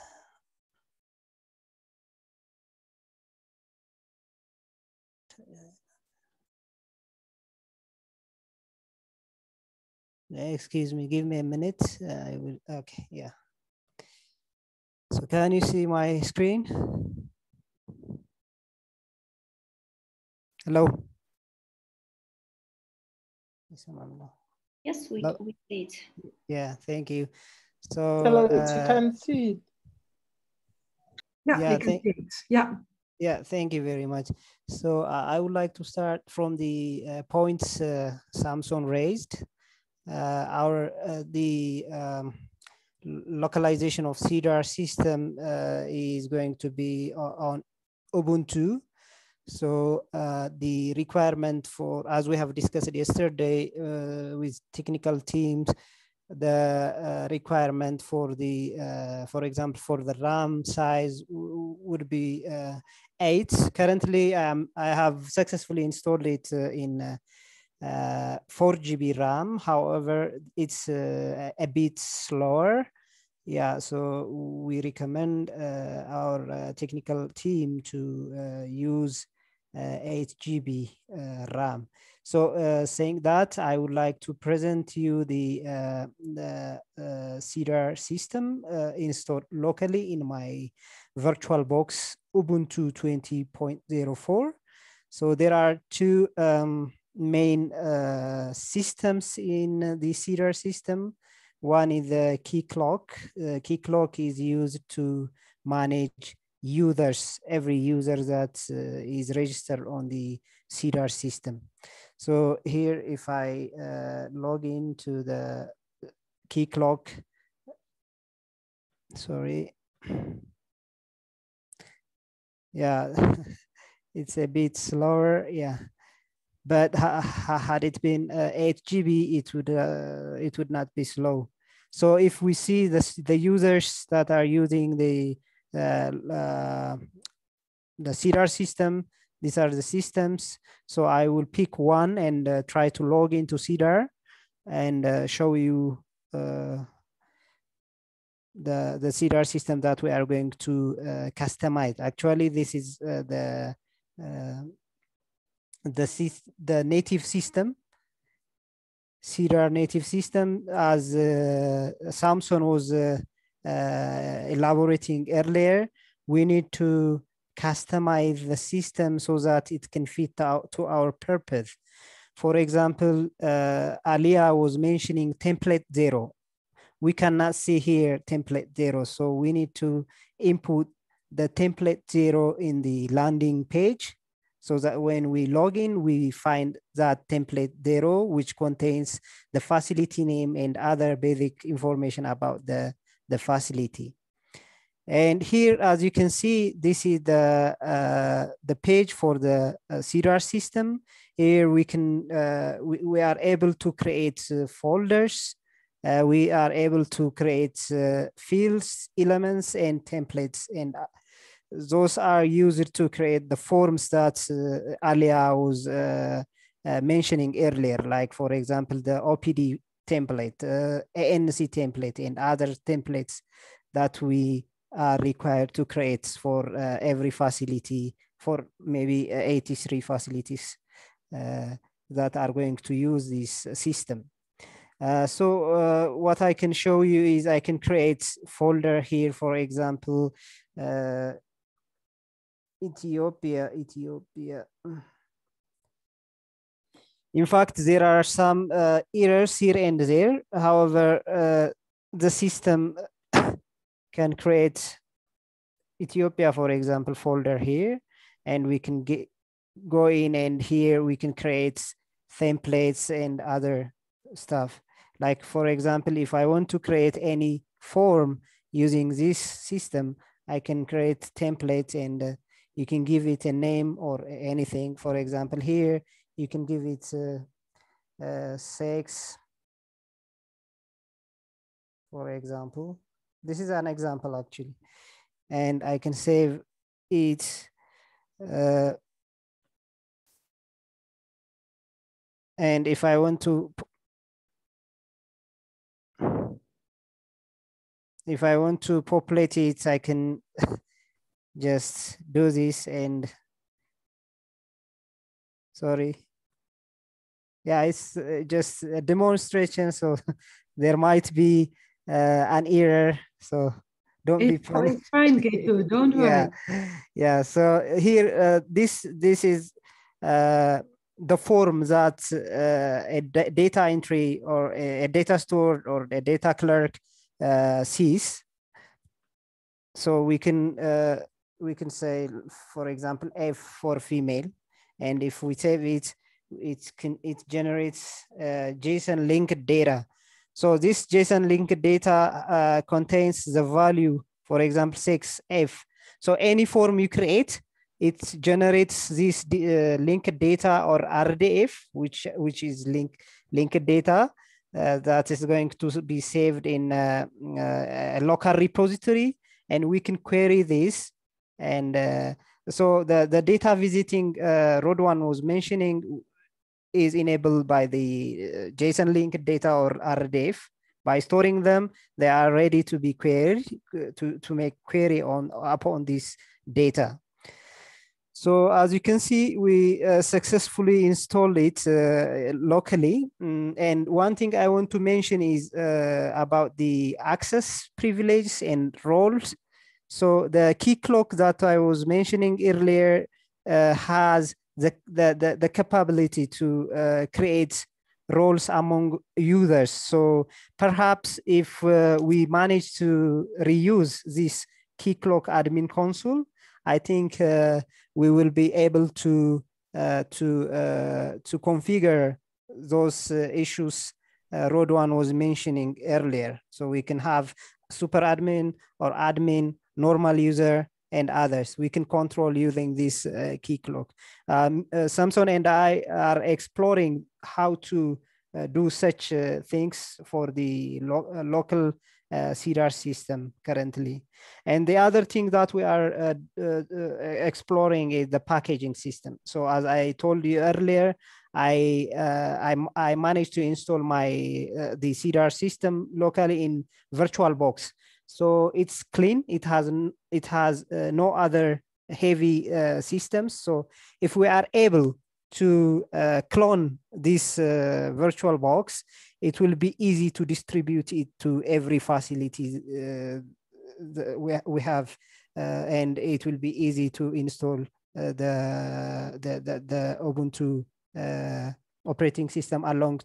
Excuse me, give me a minute. I will, okay, yeah. So can you see my screen? Hello? Yes, we did. Yeah, thank you. So Hello, you can see it. Yeah, yeah. Yeah, thank you very much. So I would like to start from the points Samson raised. The localization of CEDAR system is going to be on Ubuntu. So the requirement for, as we have discussed yesterday with technical teams, the requirement for the, for example, for the RAM size would be 8. Currently, I have successfully installed it in 4 GB RAM. However, it's a bit slower. Yeah, so we recommend our technical team to use 8 GB RAM. So saying that, I would like to present you the CEDAR system installed locally in my VirtualBox Ubuntu 20.04. So there are two main systems in the CEDAR system. One is the key clock. Key clock is used to manage users, every user that is registered on the CEDAR system. So here, if I log into the key clock, sorry. Yeah, it's a bit slower, yeah. But had it been 8 GB, it would not be slow. So if we see the users that are using the CEDAR system, these are the systems. So I will pick one and try to log into CEDAR and show you the CEDAR system that we are going to customize. Actually, this is the native system, CEDAR native system, as Samson was elaborating earlier. We need to customize the system so that it can fit out to our purpose. For example, Alia was mentioning template 0. We cannot see here template 0, so we need to input the template 0 in the landing page, so that when we log in, we find that template 0, which contains the facility name and other basic information about the facility. And here, as you can see, this is the page for the CEDAR system. Here we can we are able to create folders we are able to create fields, elements, and templates, and those are used to create the forms that Alia was mentioning earlier, like for example, the OPD template, ANC template, and other templates that we are required to create for every facility, for maybe 83 facilities that are going to use this system. So what I can show you is I can create folder here, for example, Ethiopia. In fact, there are some errors here and there. However, the system can create Ethiopia, for example, folder here, and we can go in, and here we can create templates and other stuff. Like, for example, if I want to create any form using this system, I can create templates, and you can give it a name or anything. For example, here, you can give it sex, for example. This is an example, actually. And I can save it. And if I want to populate it, I can just do this, and sorry. Yeah, it's just a demonstration, so there might be an error, so don't be panicked. It's fine, Getu, don't worry. Yeah, so here, this is the form that a data entry or a data store or a data clerk sees. So we can say, for example, F for female, and if we save it, it generates JSON linked data. So this JSON linked data contains the value, for example, 6F. So any form you create, it generates this linked data, or RDF, which is linked data that is going to be saved in a local repository, and we can query this. And so the data visiting Rodwan was mentioning is enabled by the JSON linked data, or RDF. By storing them, they are ready to be queried, to make query upon this data. So as you can see, we successfully installed it locally. And one thing I want to mention is about the access privilege and roles. So the key clock that I was mentioning earlier has the capability to create roles among users. So perhaps if we manage to reuse this key clock admin console, I think we will be able to configure those issues Rodwan was mentioning earlier. So we can have super admin or admin, normal user, and others. We can control using this key clock. Samson and I are exploring how to do such things for the local CEDAR system currently. And the other thing that we are exploring is the packaging system. So as I told you earlier, I managed to install the CEDAR system locally in VirtualBox. So it's clean. It has no other heavy systems. So if we are able to clone this VirtualBox, it will be easy to distribute it to every facility we have, and it will be easy to install the Ubuntu operating system along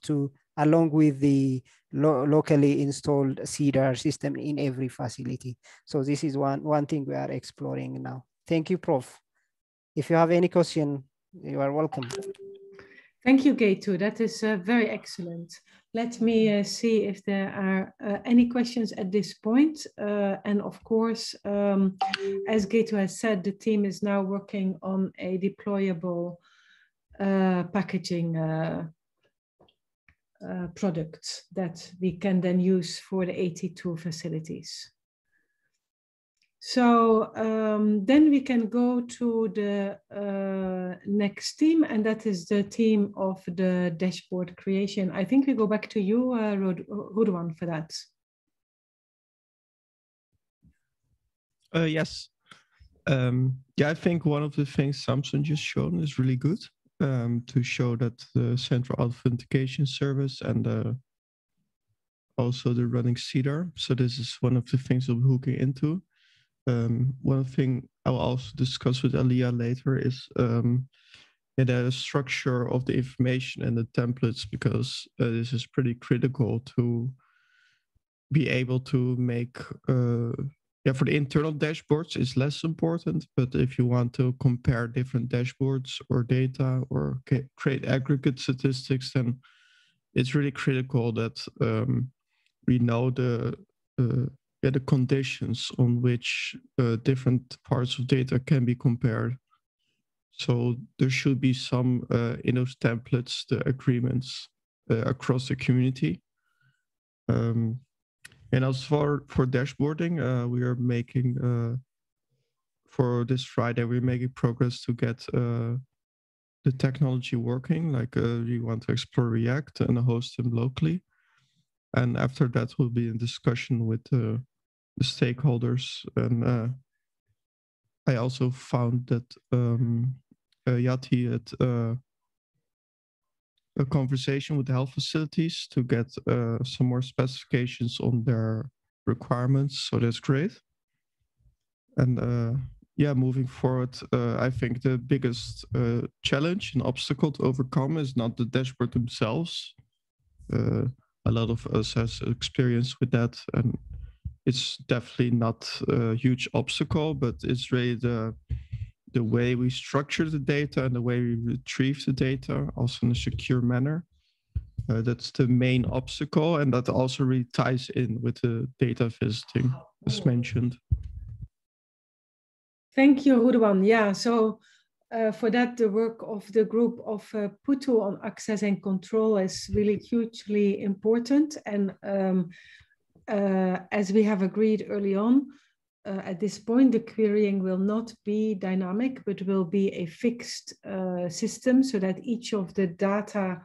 with the locally installed CEDAR system in every facility. So this is one thing we are exploring now. Thank you, Prof. If you have any question, you are welcome. Thank you, Getu. That is very excellent. Let me see if there are any questions at this point. And of course, as Getu has said, the team is now working on a deployable packaging products that we can then use for the 82 facilities. So then we can go to the next team, and that is the team of the dashboard creation. I think we go back to you, Rudwan, for that. Yes. Yeah, I think one of the things Samson just shown is really good to show that the central authentication service and also the running CEDAR. So this is one of the things I'm hooking into. One thing I'll also discuss with Aliyah later is the structure of the information and the templates, because this is pretty critical to be able to make, for the internal dashboards it's less important, but if you want to compare different dashboards or data or create aggregate statistics, then it's really critical that we know the conditions on which different parts of data can be compared. So there should be some in those templates, the agreements across the community. And as for dashboarding, we are making, for this Friday, we're making progress to get the technology working. Like we want to explore React and host them locally. And after that, we'll be in discussion with the stakeholders. And I also found that Yati had a conversation with the health facilities to get some more specifications on their requirements. So that's great. And yeah, moving forward, I think the biggest challenge and obstacle to overcome is not the dashboard themselves. A lot of us has experience with that, and it's definitely not a huge obstacle, but it's really the way we structure the data and the way we retrieve the data, also in a secure manner. That's the main obstacle, and that also really ties in with the data visiting, as mentioned. Thank you, Rudwan. Yeah, so for that, the work of the group of PUTU on access and control is really hugely important. And as we have agreed early on, at this point, the querying will not be dynamic, but will be a fixed system, so that each of the data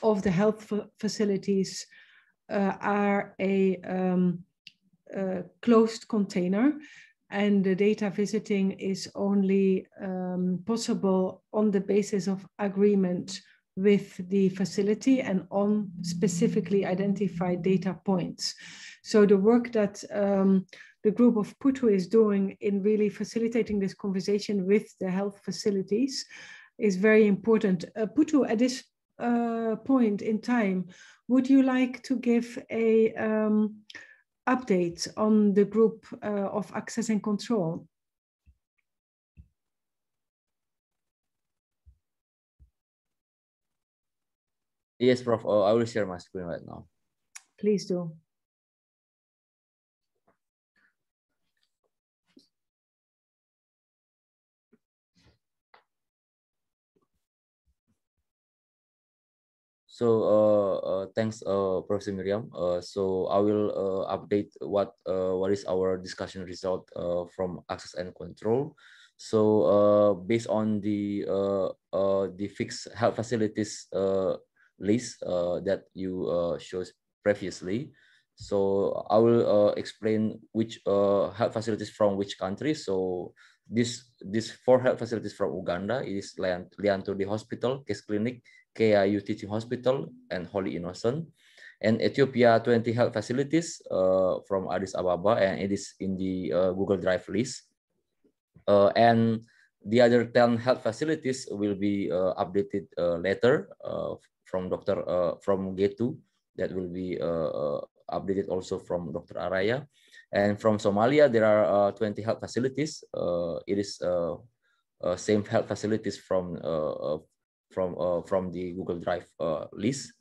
of the health facilities are a closed container, and the data visiting is only possible on the basis of agreement with the facility and on specifically identified data points. So the work that the group of PUTU is doing in really facilitating this conversation with the health facilities is very important. PUTU, at this point in time, would you like to give a update on the group of access and control? Yes, Prof. I will share my screen right now. Please do. So thanks, Professor Miriam. So I will update what is our discussion result from access and control. So based on the fixed health facilities list that you showed previously, so I will explain which health facilities from which country. So this 4 health facilities from Uganda is Liantodi Hospital, Case Clinic, KIU Teaching Hospital, and Holy Innocent. And Ethiopia, 20 health facilities from Addis Ababa, and it is in the Google Drive list. And the other 10 health facilities will be updated later from from G2, that will be updated also from Dr. Araya. And from Somalia, there are 20 health facilities. It is same health facilities from the Google Drive list.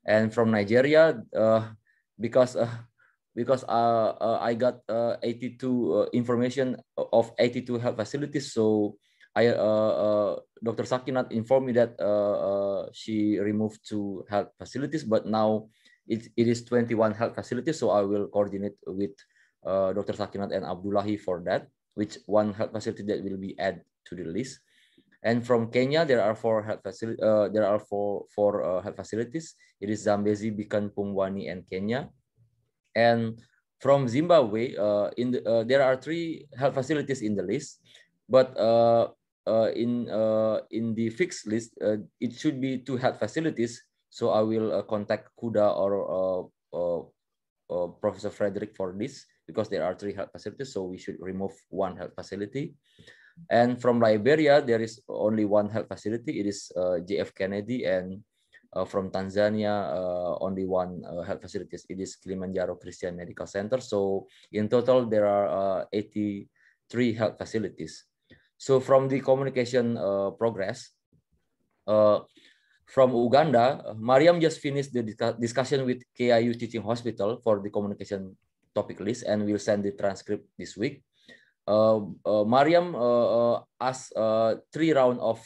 And from Nigeria, because I got 82 information of 82 health facilities, so Dr. Sakinat informed me that she removed 2 health facilities, but now it is 21 health facilities. So I will coordinate with Dr. Sakinat and Abdullahi for that, which 1 health facility that will be added to the list. And from Kenya, there are 4 health facilities. Health facilities. It is Zambezi, Bikan, Pumwani, and Kenya. And from Zimbabwe, there are 3 health facilities in the list, but in the fixed list, it should be 2 health facilities. So I will contact Kuda or Professor Frederick for this, because there are 3 health facilities. So we should remove 1 health facility. And from Liberia, there is only 1 health facility. It is JF Kennedy. And from Tanzania, only 1 health facilities. It is Kilimanjaro Christian Medical Center. So in total, there are 83 health facilities. So from the communication progress, from Uganda, Mariam just finished the discussion with KIU Teaching Hospital for the communication topic list, and will send the transcript this week. Mariam asked 3 rounds of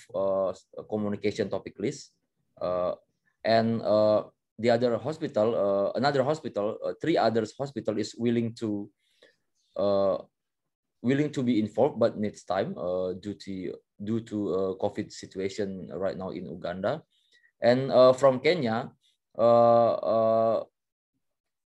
communication topic list, and the other hospital, another hospital, 3 others hospital is willing to be informed, but needs time due to COVID situation right now in Uganda. And from Kenya,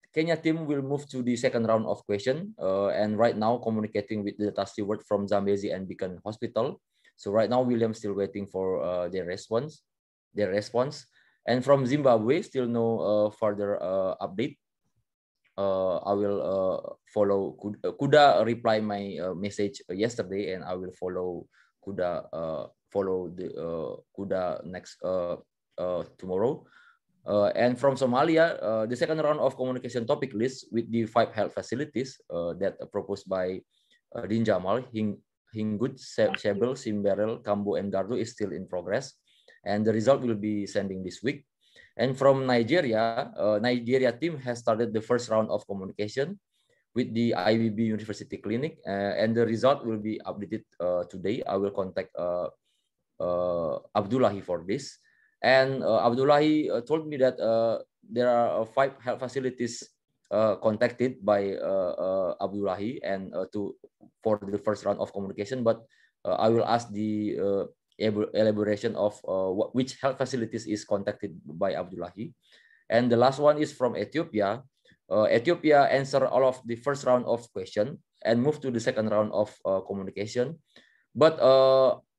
Kenya team will move to the 2nd round of question, and right now communicating with the data steward from Zambezi and Beacon Hospital. So right now, William still waiting for their response. And from Zimbabwe, still no further update. I will follow Kuda reply my message yesterday, and I will follow Kuda Kuda next tomorrow. And from Somalia, the 2nd round of communication topic list with the 5 health facilities that are proposed by Din Jamal, Hingut, Shebel, Simberel, Kambu, and Gardu is still in progress, and the result will be sending this week. And from Nigeria, Nigeria team has started the 1st round of communication with the IBB University Clinic, and the result will be updated today. I will contact Abdullahi for this. And Abdullahi told me that there are 5 health facilities contacted by Abdullahi and for the 1st round of communication, but I will ask the elaboration of which health facilities is contacted by Abdullahi. And the last one is from Ethiopia. Ethiopia answered all of the 1st round of question and moved to the 2nd round of communication, but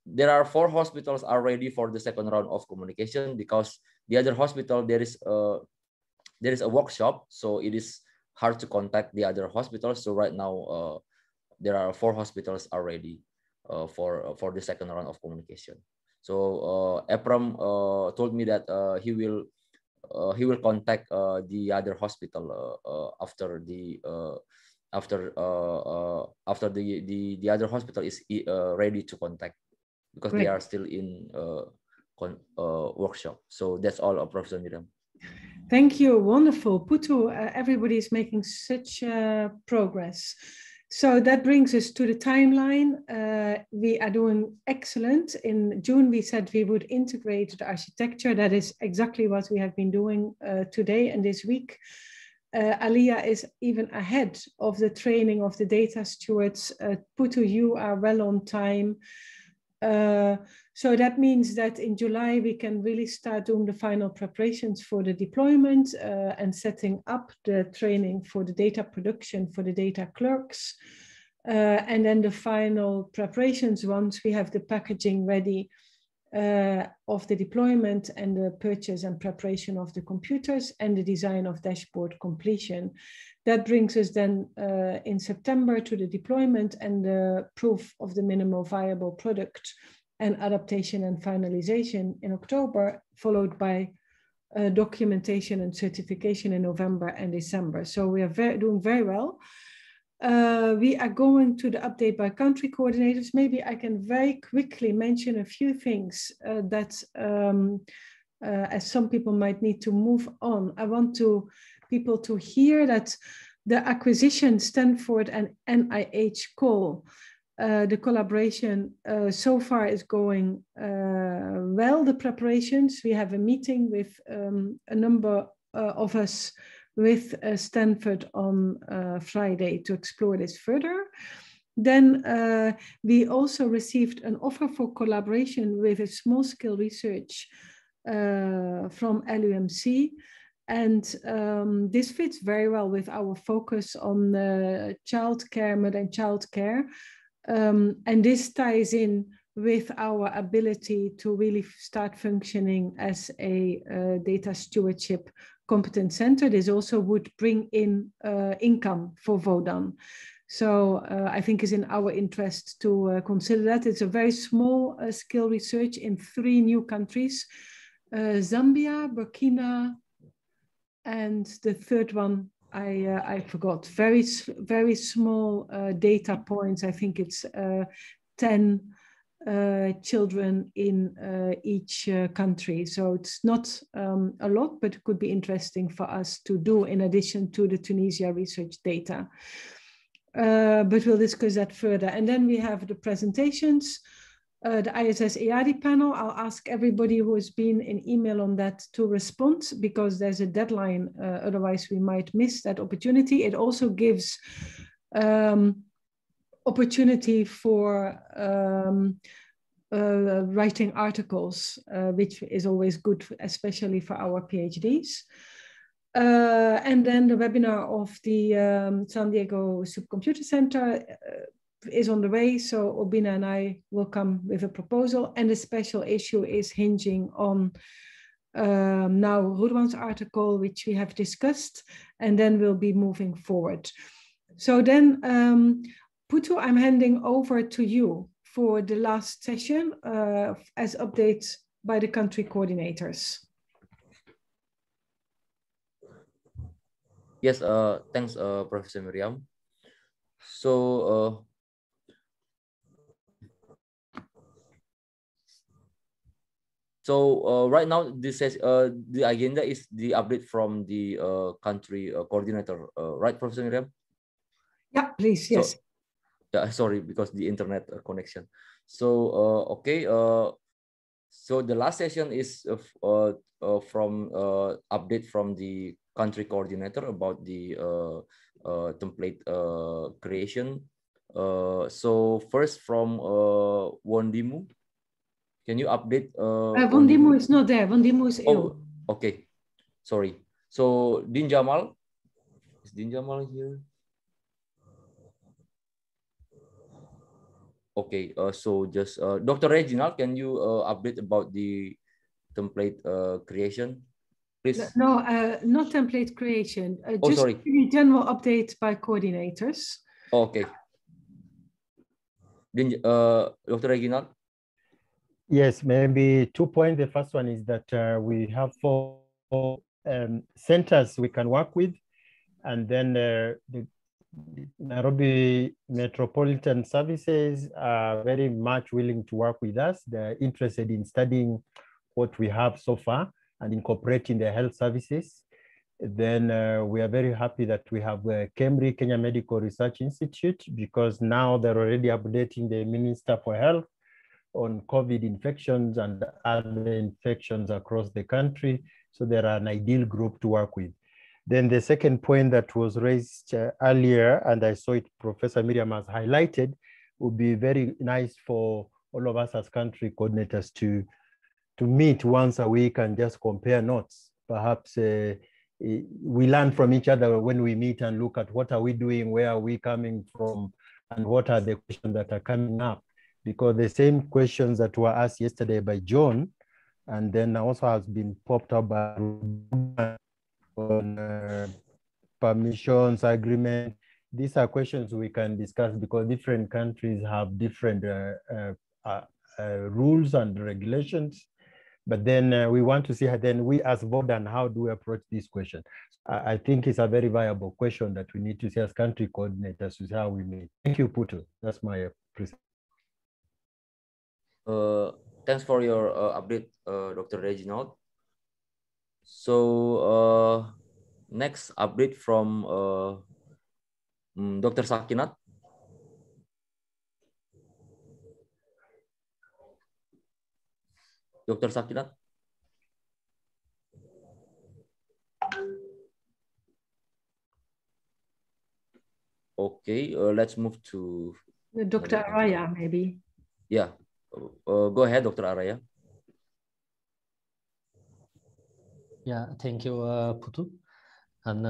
there are 4 hospitals are ready for the 2nd round of communication, because the other hospital, there is a workshop, so it is hard to contact the other hospitals. So right now, there are 4 hospitals are ready for the 2nd round of communication. So Epram told me that he will contact the other hospital after the other hospital is ready to contact, because Great. They are still in workshop. So that's all, Professor Miriam. Thank you. Wonderful. Putu, everybody is making such progress. So that brings us to the timeline. We are doing excellent. In June, we said we would integrate the architecture. That is exactly what we have been doing today and this week. Aliyah is even ahead of the training of the data stewards. Putu, you are well on time. So that means that in July, we can really start doing the final preparations for the deployment and setting up the training for the data production for the data clerks. And then the final preparations once we have the packaging ready of the deployment and the purchase and preparation of the computers and the design of dashboard completion. That brings us then in September to the deployment and the proof of the minimal viable product and adaptation and finalization in October, followed by documentation and certification in November and December. So we are doing very well. We are going to the update by country coordinators. Maybe I can very quickly mention a few things that as some people might need to move on. I want people to hear that the acquisition Stanford and NIH call The collaboration so far is going well, the preparations. We have a meeting with a number of us with Stanford on Friday to explore this further. Then we also received an offer for collaboration with a small-scale research from LUMC. And this fits very well with our focus on childcare, mother and child care. And this ties in with our ability to really start functioning as a data stewardship competence center. This also would bring in income for VODAN. So I think it's in our interest to consider that. It's a very small scale research in 3 new countries, Zambia, Burkina, and the third one I forgot. Very small data points. I think it's 10 children in each country. So it's not a lot, but it could be interesting for us to do in addition to the Tunisia research data. But we'll discuss that further. And then we have the presentations. The ISS EADI panel, I'll ask everybody who has been in email on that to respond, because there's a deadline, otherwise we might miss that opportunity. It also gives opportunity for writing articles, which is always good, especially for our PhDs. And then the webinar of the San Diego Supercomputer Center is on the way, so Obina and I will come with a proposal, and the special issue is hinging on now Rudwan's article, which we have discussed, and then we'll be moving forward. So then, Putu, I'm handing over to you for the last session as updates by the country coordinators. Yes, thanks, Professor Miriam. So, right now, this is the agenda is the update from the country coordinator, right, Professor Miriam? Yeah, please. Yes. So, yeah, sorry, because the internet connection. So, okay. So the last session is from update from the country coordinator about the template creation. So first from Wondimu. Can you update? Wondimu is not there. Wondimu is ill. Okay. Sorry. So Din Jamal. Is Din Jamal here? Okay. So just Dr. Reginald, can you update about the template creation, please? No, not template creation. Just sorry. General update by coordinators. Okay. Then, Dr. Reginald? Yes, maybe 2 points. The first one is that we have 4 centers we can work with, and then the Nairobi Metropolitan Services are very much willing to work with us. They're interested in studying what we have so far and incorporating the health services. Then we are very happy that we have Cambridge Kenya Medical Research Institute, because now they're already updating the Minister for Health on COVID infections and other infections across the country. So they're an ideal group to work with. Then the second point that was raised earlier, and I saw it Professor Miriam has highlighted, would be very nice for all of us as country coordinators to meet once a week and just compare notes. Perhaps we learn from each other when we meet and look at what are we doing, where are we coming from, and what are the questions that are coming up. Because the same questions that were asked yesterday by John, and then also has been popped up by on permissions, agreement. These are questions we can discuss because different countries have different rules and regulations. But then we want to see how then we as VODAN, how do we approach this question? I think it's a very viable question that we need to see as country coordinators to see how we meet. Thank you, Putu. That's my presentation. Thanks for your update, Dr. Reginald. So next update from Dr. Sakinat. Dr. Sakinat? Okay, let's move to Dr. Araya, maybe. Yeah, go ahead, Dr. Araya. Yeah, thank you, Putu. And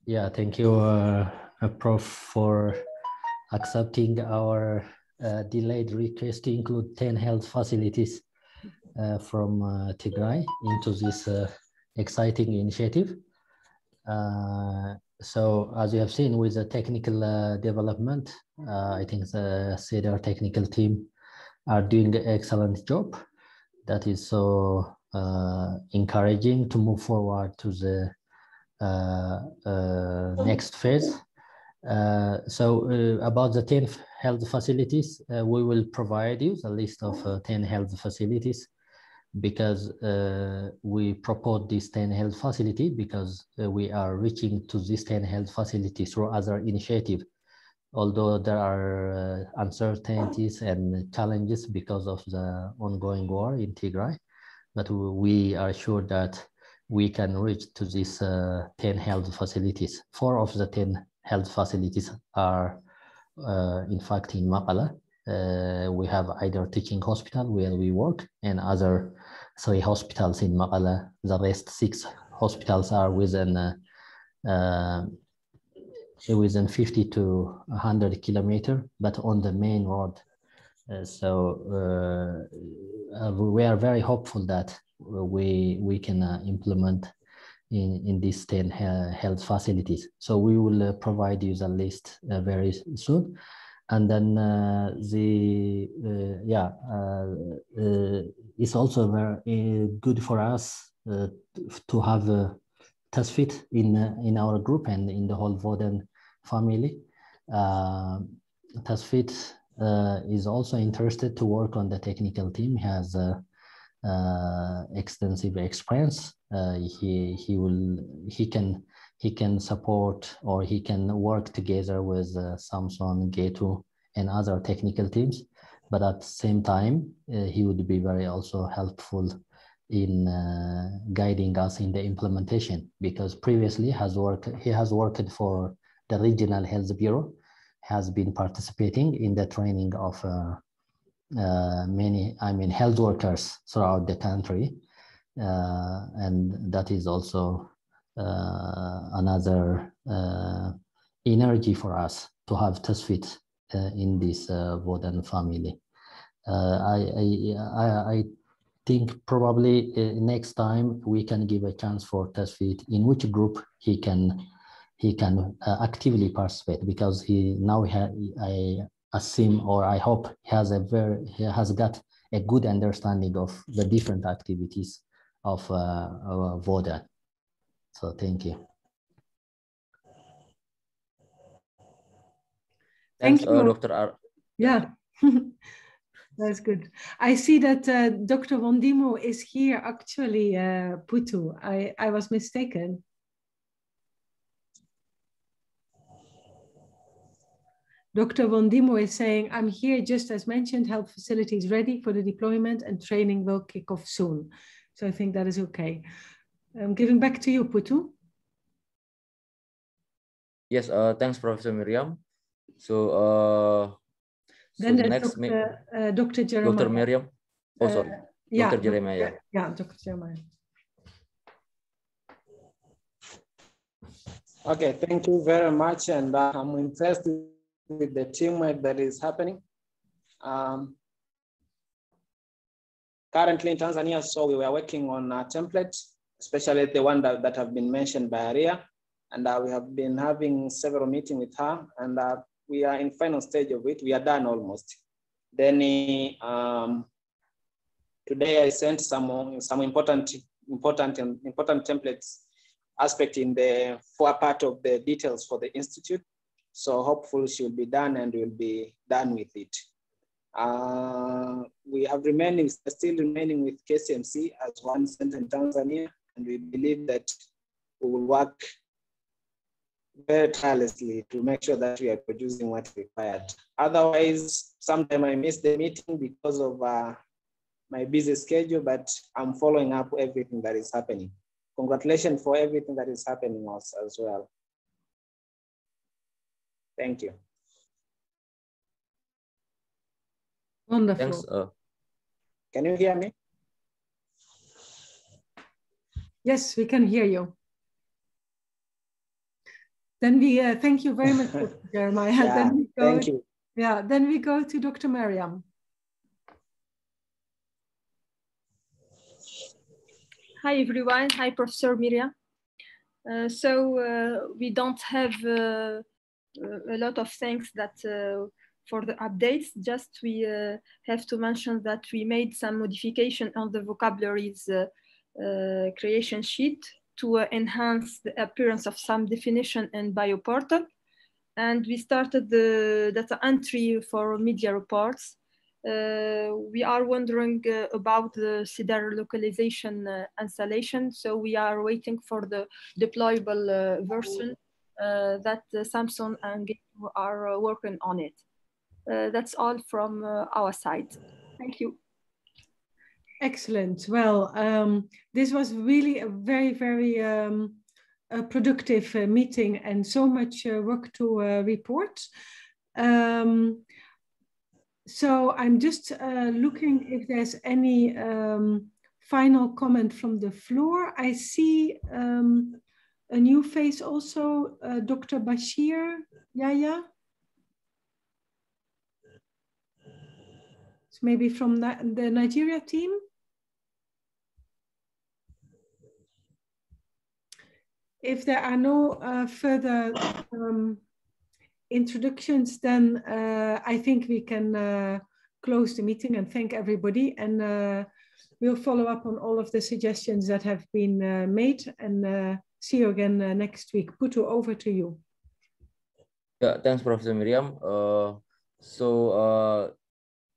yeah, thank you, Prof, for accepting our delayed request to include 10 health facilities from Tigray into this exciting initiative. So as you have seen with the technical development, I think the CEDAR technical team are doing an excellent job. That is so encouraging to move forward to the next phase. So about the 10 health facilities, we will provide you a list of 10 health facilities because we propose this 10 health facility because we are reaching to this 10 health facility through other initiatives. Although there are uncertainties and challenges because of the ongoing war in Tigray, but we are sure that we can reach to these 10 health facilities. 4 of the 10 health facilities are in fact in Maqala. We have either teaching hospital where we work and other 3 hospitals in Maqala. The rest 6 hospitals are within 50 to 100 kilometers, but on the main road. So we are very hopeful that we can implement in these 10 health facilities. So we will provide you the list very soon. And then it's also very good for us to have a TASFIT in our group and in the whole VODAN family. TASFIT is also interested to work on the technical team. He has extensive experience. He can support or he can work together with Samson, Getu, and other technical teams. But at the same time, he would be very also helpful in guiding us in the implementation, because previously he has worked for the Regional Health Bureau, has been participating in the training of many health workers throughout the country, and that is also another energy for us to have TASFIT in this VODAN family. I think probably next time we can give a chance for TASFIT in which group he can actively participate, because I assume or I hope he has got a good understanding of the different activities of VODAN. So thank you. Thanks, Thank you, Dr. Ar. Yeah. That's good. I see that Dr. Wondimo is here actually, Putu. I was mistaken. Dr. Wondimo is saying, I'm here just as mentioned, health facilities ready for the deployment and training will kick off soon. So I think that is okay. I'm giving back to you, Putu. Yes, thanks, Professor Miriam. So, Then so there's next, Dr. Jeremiah. Dr. Miriam. Oh, sorry. Yeah, Dr. Jeremiah. Yeah, Dr. Jeremiah. Okay, thank you very much. And I'm impressed with the teamwork that is happening. Currently in Tanzania, so we were working on a template, especially the one that have been mentioned by Aria. And we have been having several meetings with her, and we are in final stage of it. We are done almost. Then today I sent some important templates aspect in the for part of the details for the institute. So hopefully she will be done and we'll be done with it. We have still remaining with KCMC as one center in Tanzania, and we believe that we will work very tirelessly to make sure that we are producing what's required. Otherwise, sometimes I miss the meeting because of my busy schedule, but I'm following up everything that is happening. Congratulations for everything that is happening as well. Thank you. Wonderful. Thanks. Can you hear me? Yes, we can hear you. Then we thank you very much, Dr. Jeremiah. Yeah, then we go, thank you. Yeah, then we go to Dr. Mariam. Hi, everyone. Hi, Professor Miriam. We don't have a lot of things that for the updates, just we have to mention that we made some modification on the vocabularies creation sheet to enhance the appearance of some definition in bioportal. And we started the data entry for media reports. We are wondering about the CEDAR localization installation. So we are waiting for the deployable version that Samsung and Gecko are working on it. That's all from our side. Thank you. Excellent. Well, this was really a very, very productive meeting and so much work to report. So I'm just looking if there's any final comment from the floor. I see a new face also, Dr. Bashir Yaya. It's maybe from the Nigeria team. If there are no further introductions, then I think we can close the meeting and thank everybody. And we'll follow up on all of the suggestions that have been made and see you again next week. Putu, over to you. Yeah, thanks, Professor Miriam.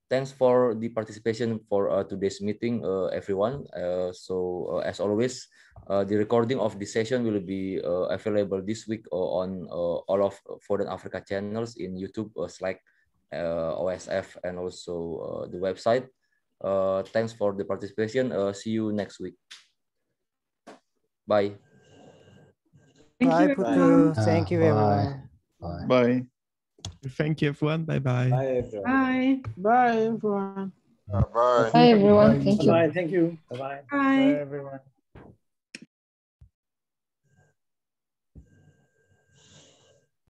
Thanks for the participation for today's meeting, everyone. As always, the recording of this session will be available this week on all of VODAN Africa channels in YouTube, Slack, OSF, and also the website. Thanks for the participation. See you next week. Bye. Bye, Putu. Thank you, everyone. Bye. Bye. Thank you, everyone. Bye-bye. Bye, everyone. Bye. Bye, everyone. Bye. Bye, everyone. Thank you. Bye. Thank you. Bye. Bye, everyone.